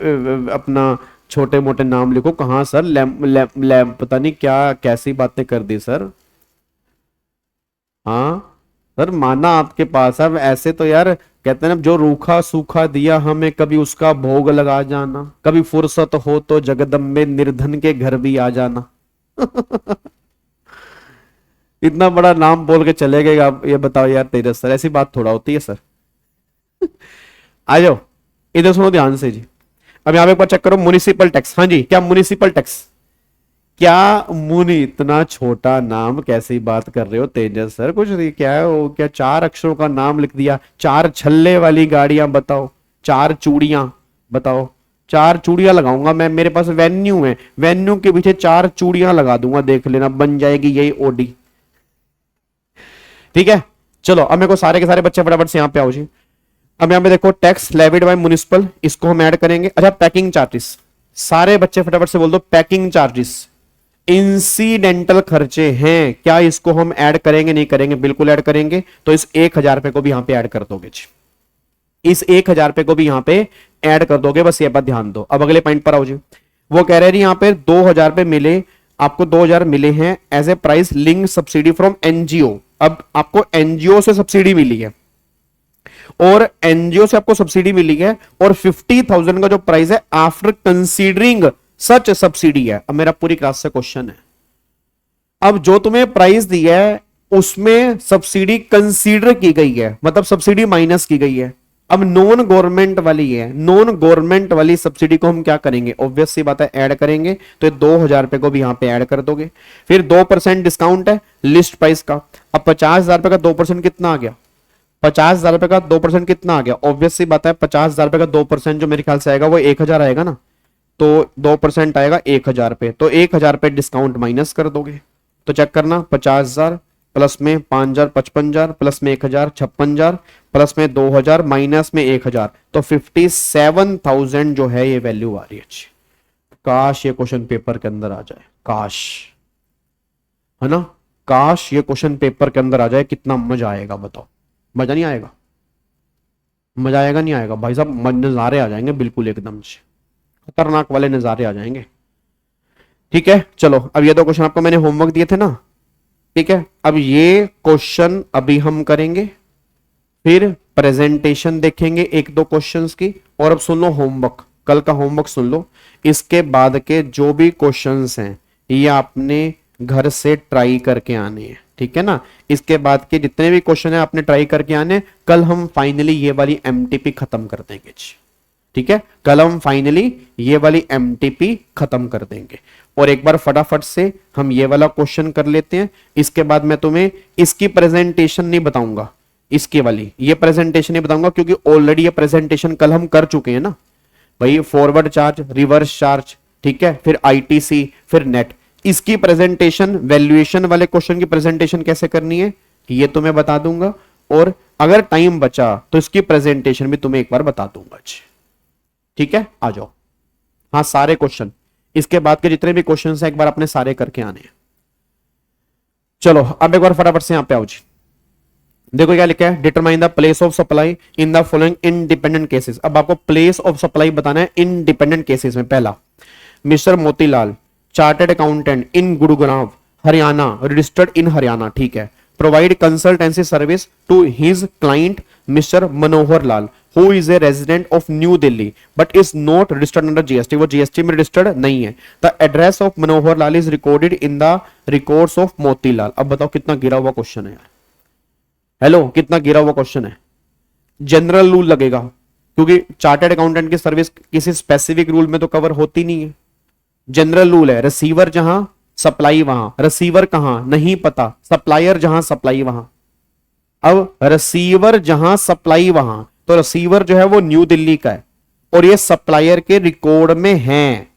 अपना छोटे मोटे नाम लिखो। कहाँ सर, लैम पता नहीं क्या, कैसी बातें कर दी सर। हाँ सर माना आपके पास, अब ऐसे तो यार कहते हैं ना, जो रूखा सूखा दिया हमें कभी उसका भोग लगा जाना, कभी फुर्सत हो तो जगदम्बे निर्धन के घर भी आ जाना। इतना बड़ा नाम बोल के चले गए आप, ये बताओ यार तेजस सर, ऐसी बात थोड़ा होती है सर। आ जाओ इधर सुनो ध्यान से जी। अब यहां पे एक बार चेक करो म्युनिसिपल टैक्स। हाँ जी, क्या म्युनिसिपल टैक्स, क्या मुनि, इतना छोटा नाम कैसी बात कर रहे हो तेजस सर, कुछ नहीं, क्या है वो, क्या 4 अक्षरों का नाम लिख दिया। 4 छल्ले वाली गाड़ियां बताओ, 4 चूड़ियां बताओ, 4 चूड़ियां लगाऊंगा मैं, मेरे पास वेन्यू है, वेन्यू के पीछे 4 चूड़ियां लगा दूंगा, देख लेना बन जाएगी यही ओडी। ठीक है चलो, अब मेरे को सारे के सारे बच्चे फटाफट से यहां पे आओ जी। अब यहां पे देखो टैक्स लेविड बाय म्युनिसिपल, इसको हम ऐड करेंगे। अच्छा पैकिंग चार्जेस, सारे बच्चे फटाफट से बोल दो पैकिंग चार्जेस इंसिडेंटल खर्चे हैं, क्या इसको हम ऐड करेंगे, नहीं करेंगे, बिल्कुल ऐड करेंगे। तो इस 1,000 रुपए को भी यहां पे ऐड कर दोगे जी, इस 1,000 रुपए को भी यहां पे ऐड कर दोगे, बस ये बात ध्यान दो। अब अगले पॉइंट पर आओ जी। वो कह रहे हैं यहां पे 2,000 रुपए मिले आपको, 2,000 मिले हैं as a price link subsidy from NGO. अब आपको एनजीओ से सब्सिडी मिली है, और एनजीओ से आपको सब्सिडी मिली है, और 50,000 का जो प्राइस है आफ्टर कंसीडरिंग सच सब्सिडी है। अब मेरा पूरी क्लास से क्वेश्चन है, अब जो तुम्हें प्राइस दिया है उसमें सब्सिडी कंसीडर की गई है, मतलब सब्सिडी माइनस की गई है। अब नॉन गवर्नमेंट वाली है, नॉन गवर्नमेंट वाली सब्सिडी को हम क्या करेंगे, ऑब्वियस सी बात है ऐड करेंगे। तो 2,000 रुपए को भी यहां पे ऐड कर दोगे। फिर 2% डिस्काउंट है लिस्ट प्राइस का। अब 50,000 रुपए का 2% कितना आ गया, 50,000 रुपए का 2% कितना आ गया, ऑब्वियस सी बात है 50,000 रुपए का 2% जो मेरे ख्याल से आएगा वो 1,000 आएगा ना, तो 2% आएगा 1,000 पे, तो 1,000 पे डिस्काउंट माइनस कर दोगे। तो चेक करना 50,000 प्लस में 5,000 55,000 प्लस में 1,000 56,000 प्लस में 2,000 माइनस में 1,000, तो 57,000 जो है ये वैल्यू आ रही है। काश ये क्वेश्चन पेपर के अंदर आ जाए, काश, है ना, काश ये क्वेश्चन पेपर के अंदर आ जाए, कितना मजा आएगा बताओ। मजा नहीं आएगा, मजा आएगा नहीं आएगा भाई साहब, नजारे आ जाएंगे बिल्कुल एकदम से खतरनाक वाले नजारे आ जाएंगे। ठीक है चलो, अब ये 2 क्वेश्चन आपको मैंने होमवर्क दिए थे ना, ठीक है। अब ये क्वेश्चन अभी हम करेंगे, फिर प्रेजेंटेशन देखेंगे 1-2 क्वेश्चंस की, और अब सुन लो होमवर्क, कल का होमवर्क सुन लो। इसके बाद के जो भी क्वेश्चंस हैं ये आपने घर से ट्राई करके आने हैं, ठीक है ना। इसके बाद के जितने भी क्वेश्चन है आपने ट्राई करके आने। कल हम फाइनली ये वाली एमटीपी खत्म कर देंगे, ठीक है, कल हम फाइनली ये वाली एमटीपी खत्म कर देंगे। और एक बार फटाफट से हम ये वाला क्वेश्चन कर लेते हैं। इसके बाद मैं तुम्हें इसकी प्रेजेंटेशन नहीं बताऊंगा, इसकी वाली ये प्रेजेंटेशन नहीं बताऊंगा, क्योंकि ऑलरेडी ये प्रेजेंटेशन कल हम कर चुके हैं ना भाई। फॉरवर्ड चार्ज, रिवर्स चार्ज, ठीक है, फिर आईटीसी, फिर नेट। इसकी प्रेजेंटेशन, वैल्यूएशन वाले क्वेश्चन की प्रेजेंटेशन कैसे करनी है ये तुम्हें बता दूंगा, और अगर टाइम बचा तो इसकी प्रेजेंटेशन भी तुम्हें एक बार बता दूंगा, ठीक है। आ जाओ, हाँ सारे क्वेश्चन, इसके बाद के जितने भी क्वेश्चन हैं एक बार अपने सारे करके आने हैं। चलो अब एक बार फटाफट से यहां पे आओ जी। देखो क्या लिखा है, determine the place of supply in the following independent cases. अब आपको प्लेस ऑफ सप्लाई बताना है इंडिपेंडेंट केसेस में। पहला, mister Motilal chartered accountant in Gurgaon Haryana, registered in Haryana, ठीक है, provide consultancy service to his client Mr. Manohar Lal who is a resident of New Delhi but is not registered under GST. वो GST में registered नहीं है. The address of Manohar Lal is recorded in the records of Moti Lal. अब बताओ कितना गिरा हुआ question है यार. हेलो, कितना गिरा हुआ क्वेश्चन है. जनरल रूल लगेगा क्योंकि चार्टर्ड अकाउंटेंट की सर्विस किसी स्पेसिफिक रूल में तो कवर होती नहीं है. जनरल रूल है, रिसीवर जहां सप्लाई वहां, रिसीवर कहां नहीं पता, सप्लायर जहां सप्लाई वहां. अब रिसीवर जहां सप्लाई वहां, तो रिसीवर जो है वो न्यू दिल्ली का है और ये सप्लायर के रिकॉर्ड में है.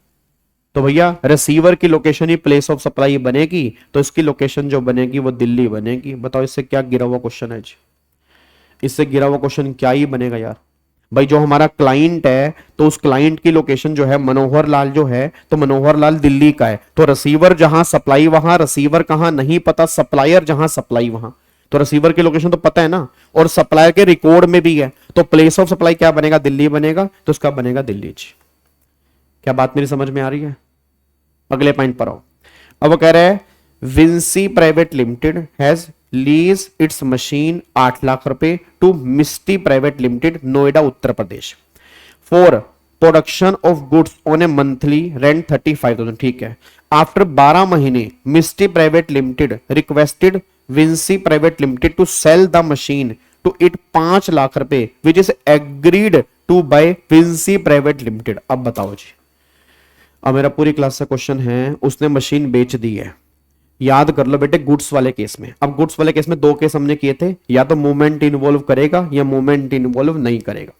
तो भैया रिसीवर की location he place of supply बनेगी, तो इसकी लोकेशन जो बनेगी वो दिल्ली बनेगी. बताओ इससे क्या गिरा हुआ क्वेश्चन है जी. इससे गिरा हुआ क्वेश्चन क्या ही बनेगा यार. भाई जो हमारा क्लाइंट है तो उस क्लाइंट की लोकेशन जो है मनोहर लाल जो है, तो मनोहर लाल दिल्ली का है. तो रिसीवर जहां सप्लाई वहां, रिसीवर कहां नहीं पता, सप्लायर जहां सप्लाई वहां. तो रिसीवर की लोकेशन तो पता है ना, और सप्लायर के रिकॉर्ड में भी है, तो प्लेस ऑफ सप्लाई क्या बनेगा, दिल्ली बनेगा. तो उसका बनेगा दिल्ली जी. क्या बात मेरी समझ में आ रही है. अगले पॉइंट पर आओ. अब वो कह रहे हैं Vincy private limited has lease its machine 8 lakh रुपए to Misty private limited Noida Uttar Pradesh for production of goods on a monthly rent 35,000. ठीक है. आफ्टर 12 महीने Misty private limited requested Vincy private limited to sell the machine to it 5 lakh रुपए which is agreed to by Vincy private limited. अब बताओ जी. अब मेरा पूरी class से क्वेश्चन है, उसने मशीन बेच दी है. याद कर लो बेटे गुड्स वाले केस में. अब गुड्स वाले केस में दो केस हमने किए थे, या तो मूवमेंट इन्वॉल्व करेगा या मूवमेंट इन्वॉल्व नहीं करेगा.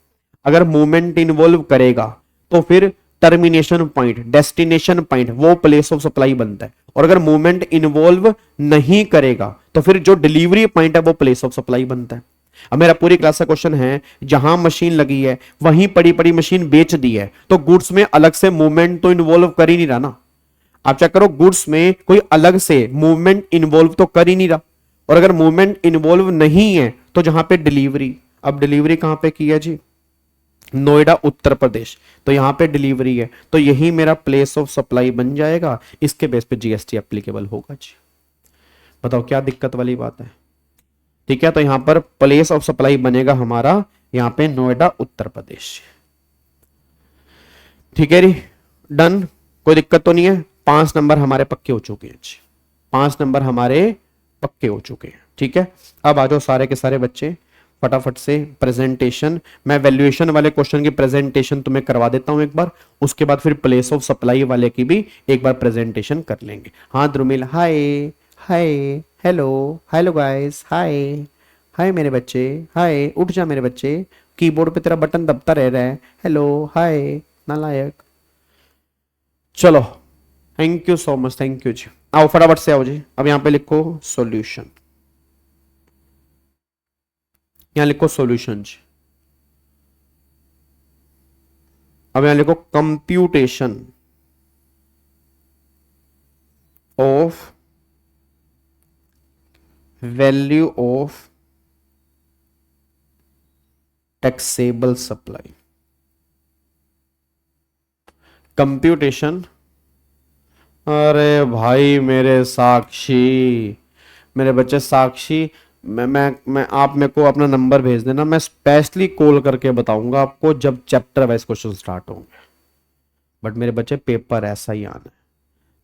अगर मूवमेंट इन्वॉल्व करेगा तो फिर टर्मिनेशन पॉइंट, डेस्टिनेशन पॉइंट वो प्लेस ऑफ सप्लाई बनता है. और अगर मूवमेंट इन्वॉल्व नहीं करेगा तो फिर जो डिलीवरी पॉइंट है वो प्लेस ऑफ सप्लाई बनता है. अब मेरा पूरी क्लास का क्वेश्चन है, जहां मशीन लगी है वहीं पड़ी पड़ी मशीन बेच दी है, तो गुड्स में अलग से मूवमेंट तो इन्वॉल्व कर ही नहीं रहा ना. आप चेक करो, गुड्स में कोई अलग से मूवमेंट इन्वॉल्व तो कर ही नहीं रहा. और अगर मूवमेंट इन्वॉल्व नहीं है तो जहां पे डिलीवरी, अब डिलीवरी कहां पे की है जी, नोएडा उत्तर प्रदेश, तो यहां पे डिलीवरी है, तो यही मेरा प्लेस ऑफ सप्लाई बन जाएगा. इसके बेस पे जीएसटी एप्लीकेबल होगा जी. बताओ क्या दिक्कत वाली बात है. ठीक है. तो यहां पर प्लेस ऑफ सप्लाई बनेगा हमारा यहां पे नोएडा उत्तर प्रदेश. ठीक है जी, डन. कोई दिक्कत तो नहीं है. 5 नंबर हमारे पक्के हो चुके हैं जी. 5 नंबर हमारे पक्के हो चुके हैं. ठीक है. अब आ जाओ सारे के सारे बच्चे फटाफट से प्रेजेंटेशन. मैं वैल्यूएशन वाले क्वेश्चन की प्रेजेंटेशन तुम्हें करवा देता हूं एक बार, उसके बाद फिर प्लेस ऑफ सप्लाई वाले की भी एक बार प्रेजेंटेशन कर लेंगे. हाँ द्रुमिल, हाय हाय, हेलो हेलो गाइस, हाय हाय मेरे बच्चे, हाय. उठ जा मेरे बच्चे, कीबोर्ड पे तेरा बटन दबता रह रहा है. हेलो हाय नालायक. चलो, thank you so much, thank you जी. आओ फटाफट से आओ जी. अब यहां पे लिखो सॉल्यूशन, यहां लिखो सॉल्यूशन जी. अब यहां लिखो computation of value of taxable supply. Computation. अरे भाई मेरे साक्षी, मेरे बच्चे साक्षी, मैं आप मेरे को अपना नंबर भेज देना, मैं स्पेशली कॉल करके बताऊंगा आपको जब चैप्टर वाइज क्वेश्चन स्टार्ट होंगे. बट मेरे बच्चे पेपर ऐसा ही आना है,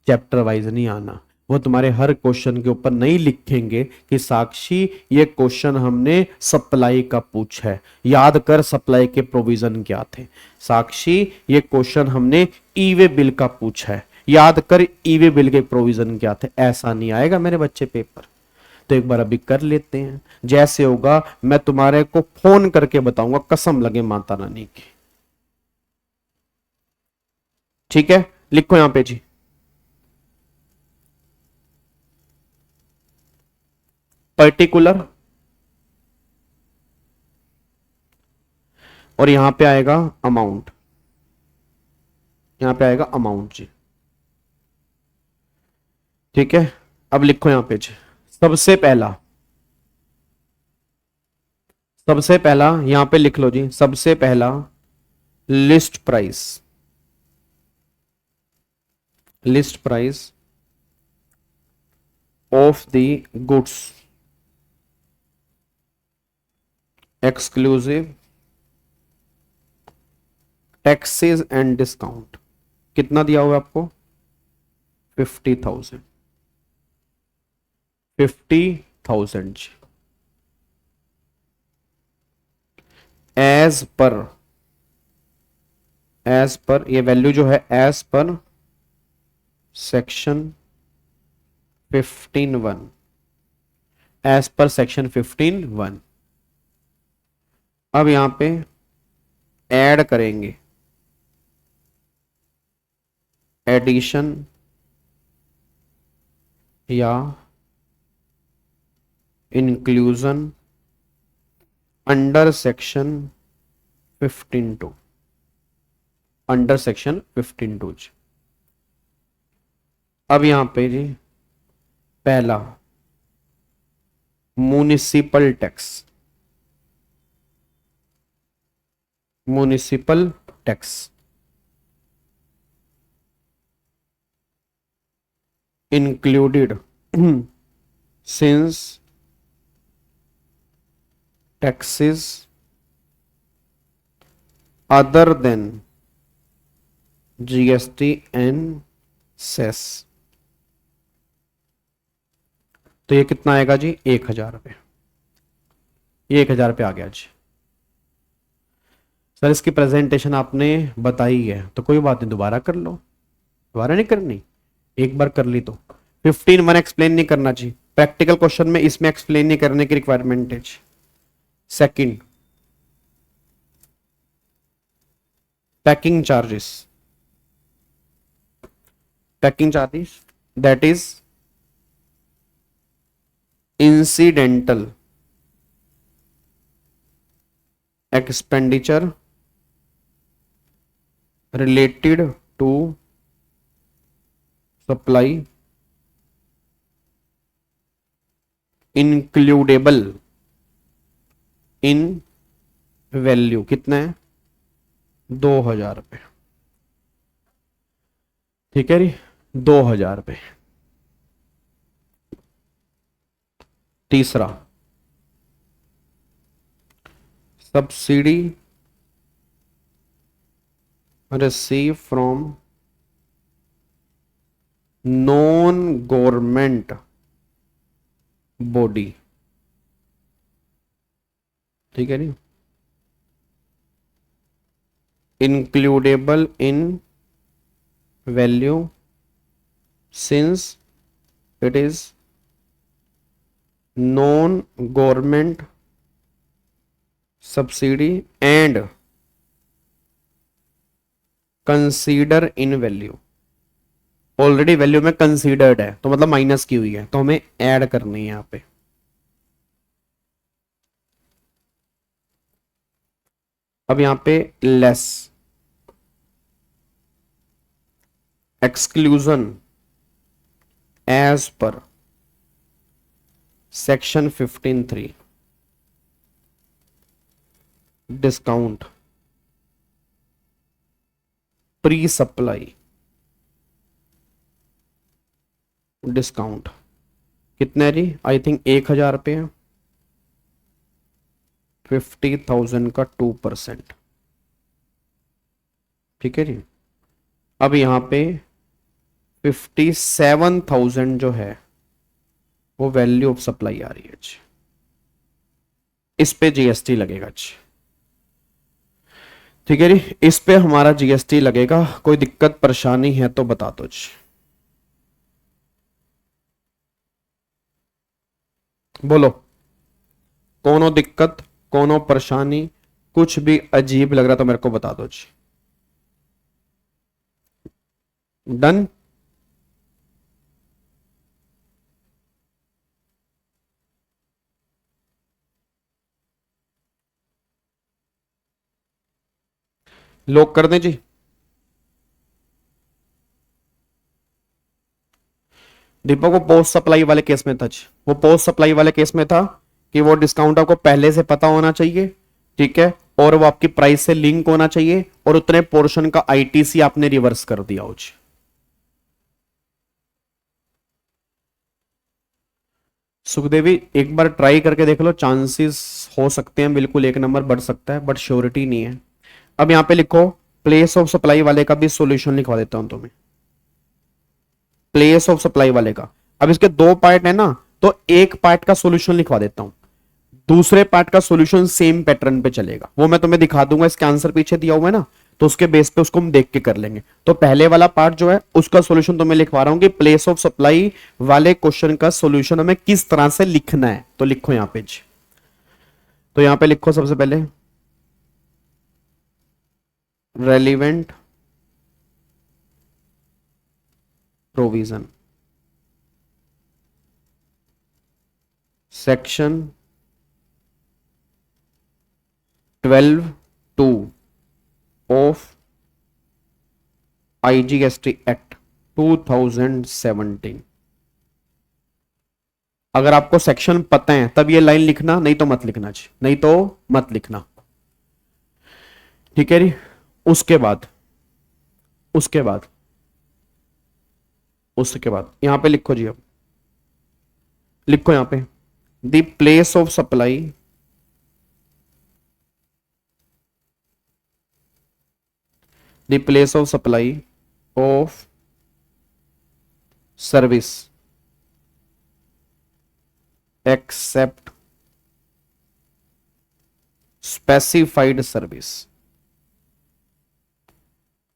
चैप्टर वाइज नहीं आना. वो तुम्हारे हर क्वेश्चन के ऊपर नहीं लिखेंगे कि साक्षी ये क्वेश्चन हमने सप्लाई का पूछा है, याद कर सप्लाई के प्रोविजन क्या थे. साक्षी ये क्वेश्चन हमने ई वे बिल का पूछा है, याद कर ई वे बिल के प्रोविजन क्या थे. ऐसा नहीं आएगा मेरे बच्चे पेपर. तो एक बार अभी कर लेते हैं, जैसे होगा मैं तुम्हारे को फोन करके बताऊंगा, कसम लगे माता रानी की. ठीक है. लिखो यहां पे जी, पर्टिकुलर, और यहां पे आएगा अमाउंट, यहां पे आएगा अमाउंट जी. ठीक है. अब लिखो यहां पे जी, सबसे पहला यहां पे लिख लो जी, सबसे पहला list price of the goods exclusive taxes and discount कितना दिया हुआ है आपको? 50,000। 50,000 जी। एज पर ये वैल्यू जो है as per section 15(1), as per section 15(1। अब यहां पे ऐड करेंगे एडिशन या inclusion under section 15(2), under section 15(2 जी। अब यहां पे जी पहला municipal tax, municipal tax included since taxes other than GST and cess. तो ये कितना आएगा जी? 1,000 रुपये। ये 1,000 रुपये आ गया जी। सर इसकी प्रेजेंटेशन आपने बताई है तो कोई बात नहीं, दोबारा कर लो। दोबारा नहीं करनी, एक बार कर ली तो 15(1) एक्सप्लेन नहीं करना चाहिए। प्रैक्टिकल क्वेश्चन में इसमें एक्सप्लेन नहीं करने की रिक्वायरमेंट है। Second, packing charges, packing charges that is incidental expenditure related to supply includable in value। कितना है? 2,000 रुपये। ठीक है जी, 2,000 रुपये। तीसरा, subsidy receive from non government body. ठीक है नी, includable in value since it is non government subsidy and consider in value. Already value में कंसीडर्ड है तो मतलब माइनस की हुई है, तो हमें ऐड करनी है यहां पे। अब यहां पे less exclusion as per section 15(3) discount pre supply discount कितना है जी? आई थिंक 1,000 रुपये है। 50,000 का 2%। ठीक है जी। अब यहां पे 57,000 जो है वो वैल्यू ऑफ सप्लाई आ रही है जी। इस पे जीएसटी लगेगा जी। ठीक है जी, इस पे हमारा जीएसटी लगेगा। कोई दिक्कत परेशानी है तो बता दो जी। बोलो, कोनो दिक्कत, कोनो परेशानी, कुछ भी अजीब लग रहा तो मेरे को बता दो जी। डन? लॉक कर दें जी। दीपक, वो पोस्ट सप्लाई वाले केस में था जी। वो पोस्ट सप्लाई वाले केस में था कि वो डिस्काउंट आपको पहले से पता होना चाहिए। ठीक है, और वो आपकी प्राइस से लिंक होना चाहिए और उतने पोर्शन का आईटीसी आपने रिवर्स कर दिया हो जी। सुखदेवी एक बार ट्राई करके देख लो, चांसेस हो सकते हैं, बिल्कुल एक नंबर बढ़ सकता है, बट श्योरिटी नहीं है। अब यहां पे लिखो प्लेस ऑफ सप्लाई वाले का भी सॉल्यूशन लिखवा देता हूं तुम्हें, प्लेस ऑफ सप्लाई वाले का। अब इसके दो पार्ट है ना, तो एक पार्ट का सॉल्यूशन लिखवा देता हूं, दूसरे पार्ट का सॉल्यूशन सेम पैटर्न पे चलेगा, वो मैं तुम्हें दिखा दूंगा, इसके आंसर पीछे दिया हुआ है ना, तो उसके बेस पे उसको हम देख के कर लेंगे। तो पहले वाला पार्ट जो है उसका सॉल्यूशन तो मैं लिखवा रहा हूं कि प्लेस ऑफ सप्लाई वाले क्वेश्चन का सॉल्यूशन हमें किस तरह से लिखना है। तो लिखो यहां पे जी, तो यहां पे लिखो सबसे पहले relevant provision, section 12(2) of IGST act 2017। अगर आपको सेक्शन पता है तब ये लाइन लिखना, नहीं तो मत लिखना जी, नहीं तो मत लिखना, ठीक है जी। उसके बाद उसके बाद उसके बाद यहां पे लिखो जी, अब लिखो यहां पे the place of supply the place of supply of service except specified service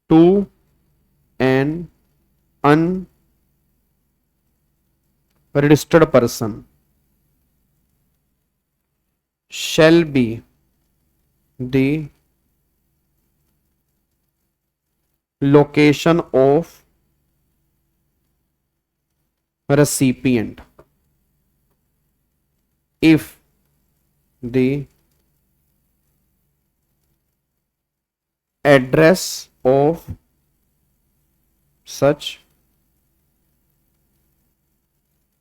to an unregistered person shall be the location of recipient if the address of such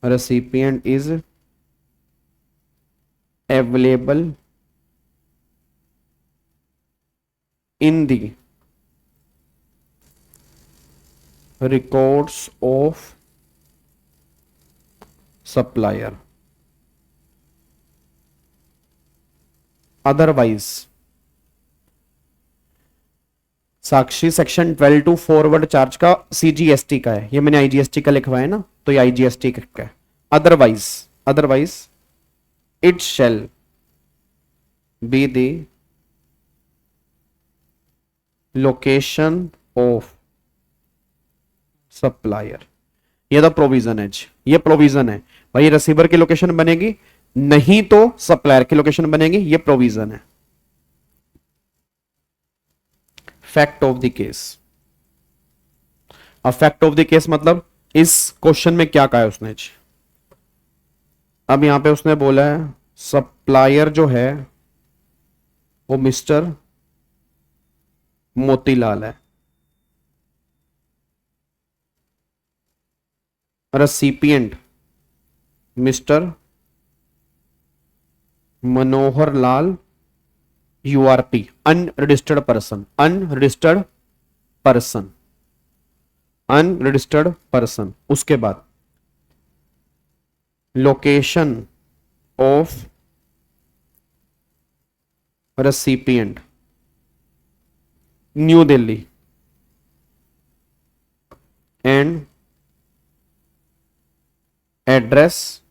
recipient is available in the records of supplier, otherwise। Sakshi section 12(2) forward charge का CGST का है, ये मैंने IGST का लिखवाया है ना, तो ये IGST का है। Otherwise it shall be the location of supplier. ये तो प्रोविजन है जी, ये प्रोविजन है भाई, रिसीवर की लोकेशन बनेगी, नहीं तो सप्लायर की लोकेशन बनेगी, ये प्रोविजन है। फैक्ट ऑफ द केस, अब फैक्ट ऑफ द केस मतलब इस क्वेश्चन में क्या कहा है उसने जी। अब यहां पे उसने बोला है सप्लायर जो है वो मिस्टर मोतीलाल है, recipient mister Manohar Lal URP, unregistered person. उसके बाद location of recipient new Delhi and address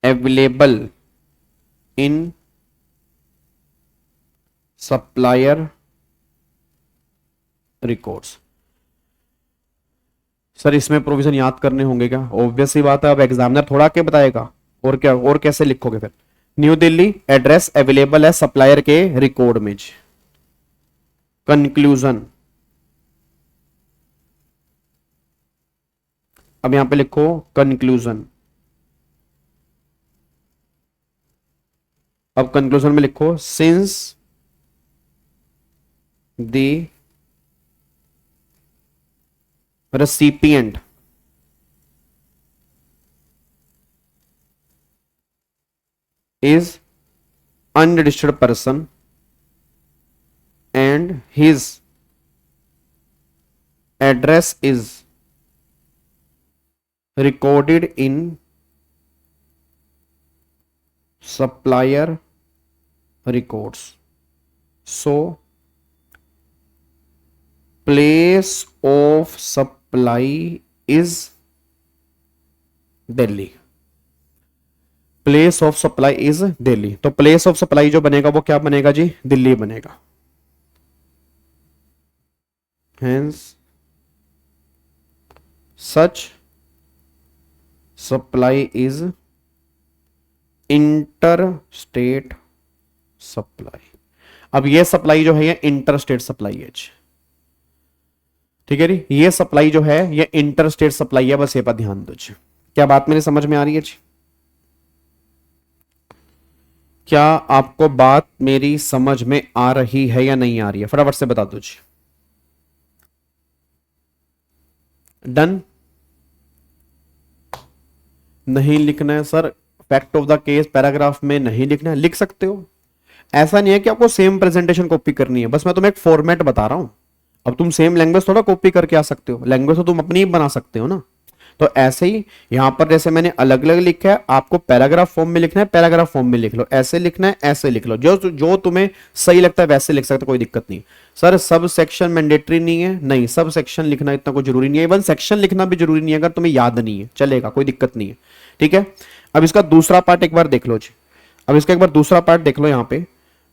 available in supplier records. Sir इसमें प्रोविजन याद करने होंगे क्या? ऑब्वियस सी बात है, अब एग्जामिनर थोड़ा के बताएगा, और क्या और कैसे लिखोगे फिर। न्यू दिल्ली एड्रेस अवेलेबल है सप्लायर के रिकॉर्ड में। कंक्लूजन, अब यहां पे लिखो कंक्लूजन। अब कंक्लूजन में लिखो since the recipient is unregistered person and his address is recorded in supplier records. So place of supply is Delhi. Place of supply is Delhi. तो प्लेस ऑफ सप्लाई जो बनेगा वो क्या बनेगा जी, दिल्ली बनेगा. Hence such supply is interstate supply. अब ये supply जो है ये इंटरस्टेट सप्लाई है. ठीक है जी, ये सप्लाई जो है ये इंटरस्टेट सप्लाई है, बस ये पर ध्यान दो जी. क्या बात मेरी समझ में आ रही है जी? क्या आपको बात मेरी समझ में आ रही है या नहीं आ रही है? फटाफट से बता दो जी. डन. नहीं लिखना है sir, fact of the case paragraph में नहीं लिखना है, लिख सकते हो. ऐसा नहीं है कि आपको सेम प्रेजेंटेशन कॉपी करनी है, बस मैं तुम्हें एक फॉर्मेट बता रहा हूं. अब तुम सेम लैंग्वेज थोड़ा कॉपी करके आ सकते हो, लैंग्वेज तो तुम अपनी ही बना सकते हो ना. तो ऐसे ही यहां पर जैसे मैंने अलग अलग लिखा है, आपको पैराग्राफ फॉर्म में लिखना है, पैराग्राफ फॉर्म में लिख लो. ऐसे लिखना है, ऐसे लिख लो, जो तुम्हें सही लगता है वैसे लिख सकते हो, कोई दिक्कत नहीं. सर सब सेक्शन मैंडेटरी नहीं है, नहीं, सब सेक्शन लिखना इतना कोई जरूरी नहीं है. इवन सेक्शन लिखना भी जरूरी नहीं है, अगर तुम्हें याद नहीं है चलेगा, कोई दिक्कत नहीं है. ठीक है. अब इसका दूसरा पार्ट एक बार देख लो जी. अब इसका एक बार दूसरा पार्ट देख लो यहां पे.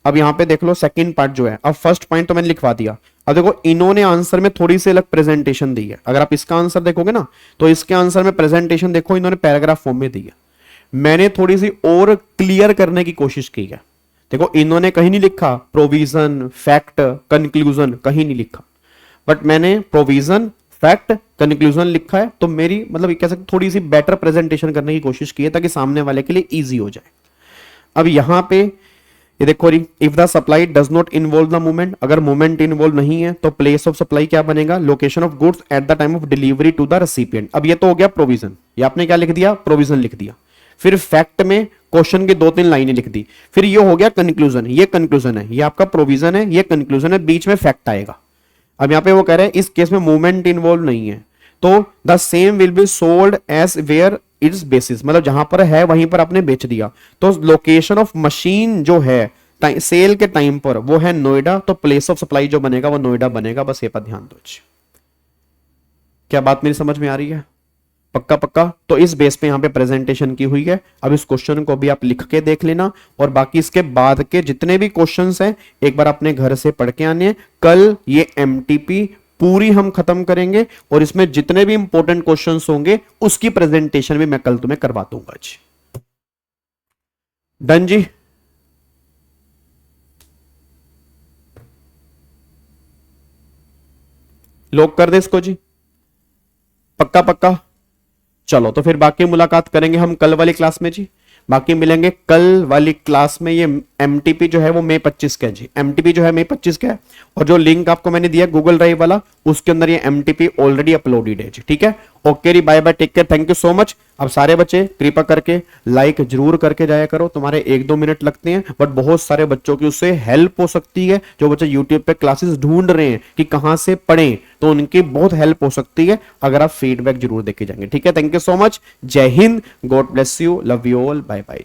अब यहां पे देख लो सेकंड पार्ट जो है. अब फर्स्ट पॉइंट तो मैंने लिखवा दिया. अब देखो इन्होंने आंसर में थोड़ी सी अलग प्रेजेंटेशन दी है. अगर आप इसका आंसर देखोगे ना तो इसके आंसर में प्रेजेंटेशन देखो इन्होंने पैराग्राफ फॉर्म में दी है. मैंने थोड़ी सी और क्लियर करने की कोशिश की है. देखो इन्होंने कहीं नहीं लिखा प्रोविजन, फैक्ट, कंक्लूजन, कहीं नहीं लिखा, बट मैंने प्रोविजन, फैक्ट, कंक्लूजन लिखा है. तो मेरी मतलब कह सकते थोड़ी सी बेटर प्रेजेंटेशन करने की कोशिश की है ताकि सामने वाले के लिए इजी हो जाए. अब यहां पे ये देखो, if the supply does not involve the movement, अगर मूवमेंट इन्वॉल्व नहीं है तो प्लेस ऑफ सप्लाई क्या बनेगा, location of goods at the time of delivery to the recipient. अब ये तो हो गया प्रोविजन, ये आपने क्या लिख दिया, प्रोविजन लिख दिया. फिर फैक्ट में क्वेश्चन की 2-3 लाइनें लिख दी. फिर ये हो गया कंक्लूजन, ये कंक्लूजन है, ये आपका प्रोविजन है, ये कंक्लूजन है, बीच में फैक्ट आएगा. अब यहां पे वो कह रहे हैं इस केस में मूवमेंट इन्वॉल्व नहीं है तो the same will be sold as where its basis, मतलब जहां पर है वहीं पर आपने बेच दिया. तो लोकेशन ऑफ मशीन जो है सेल के टाइम पर वो है नोएडा, तो प्लेस ऑफ सप्लाई जो बनेगा वो नोएडा बनेगा. बस ये पर ध्यान दो. क्या बात मेरी समझ में आ रही है? पक्का पक्का. तो इस बेस पे यहां पे प्रेजेंटेशन की हुई है. अब इस क्वेश्चन को भी आप लिख के देख लेना और बाकी इसके बाद के जितने भी क्वेश्चंस हैं एक बार अपने घर से पढ़ के आने. कल ये एमटीपी पूरी हम खत्म करेंगे और इसमें जितने भी इंपॉर्टेंट क्वेश्चंस होंगे उसकी प्रेजेंटेशन भी मैं कल तुम्हें करवा दूंगा जी. डन जी. लॉक कर दे इसको जी. पक्का पक्का. चलो तो फिर बाकी मुलाकात करेंगे हम कल वाली क्लास में जी. बाकी मिलेंगे कल वाली क्लास में. ये एमटीपी जो है वो मई 25 का है जी. एमटीपी जो है मई 25 का है और जो लिंक आपको मैंने दिया गूगल ड्राइव वाला उसके अंदर ये एमटीपी ऑलरेडी अपलोडेड है जी. ठीक है. ओके री, bye bye, take care, thank you so much. अब सारे बच्चे कृपा करके लाइक जरूर करके जाया करो. तुम्हारे 1-2 मिनट लगते हैं बट बहुत सारे बच्चों की उससे हेल्प हो सकती है. जो बच्चे यूट्यूब पे क्लासेस ढूंढ रहे हैं कि कहां से पढ़ें तो उनकी बहुत हेल्प हो सकती है अगर आप फीडबैक जरूर देके जाएंगे. ठीक है. Thank you so much. जय हिंद. God bless you. Love you all. Bye bye.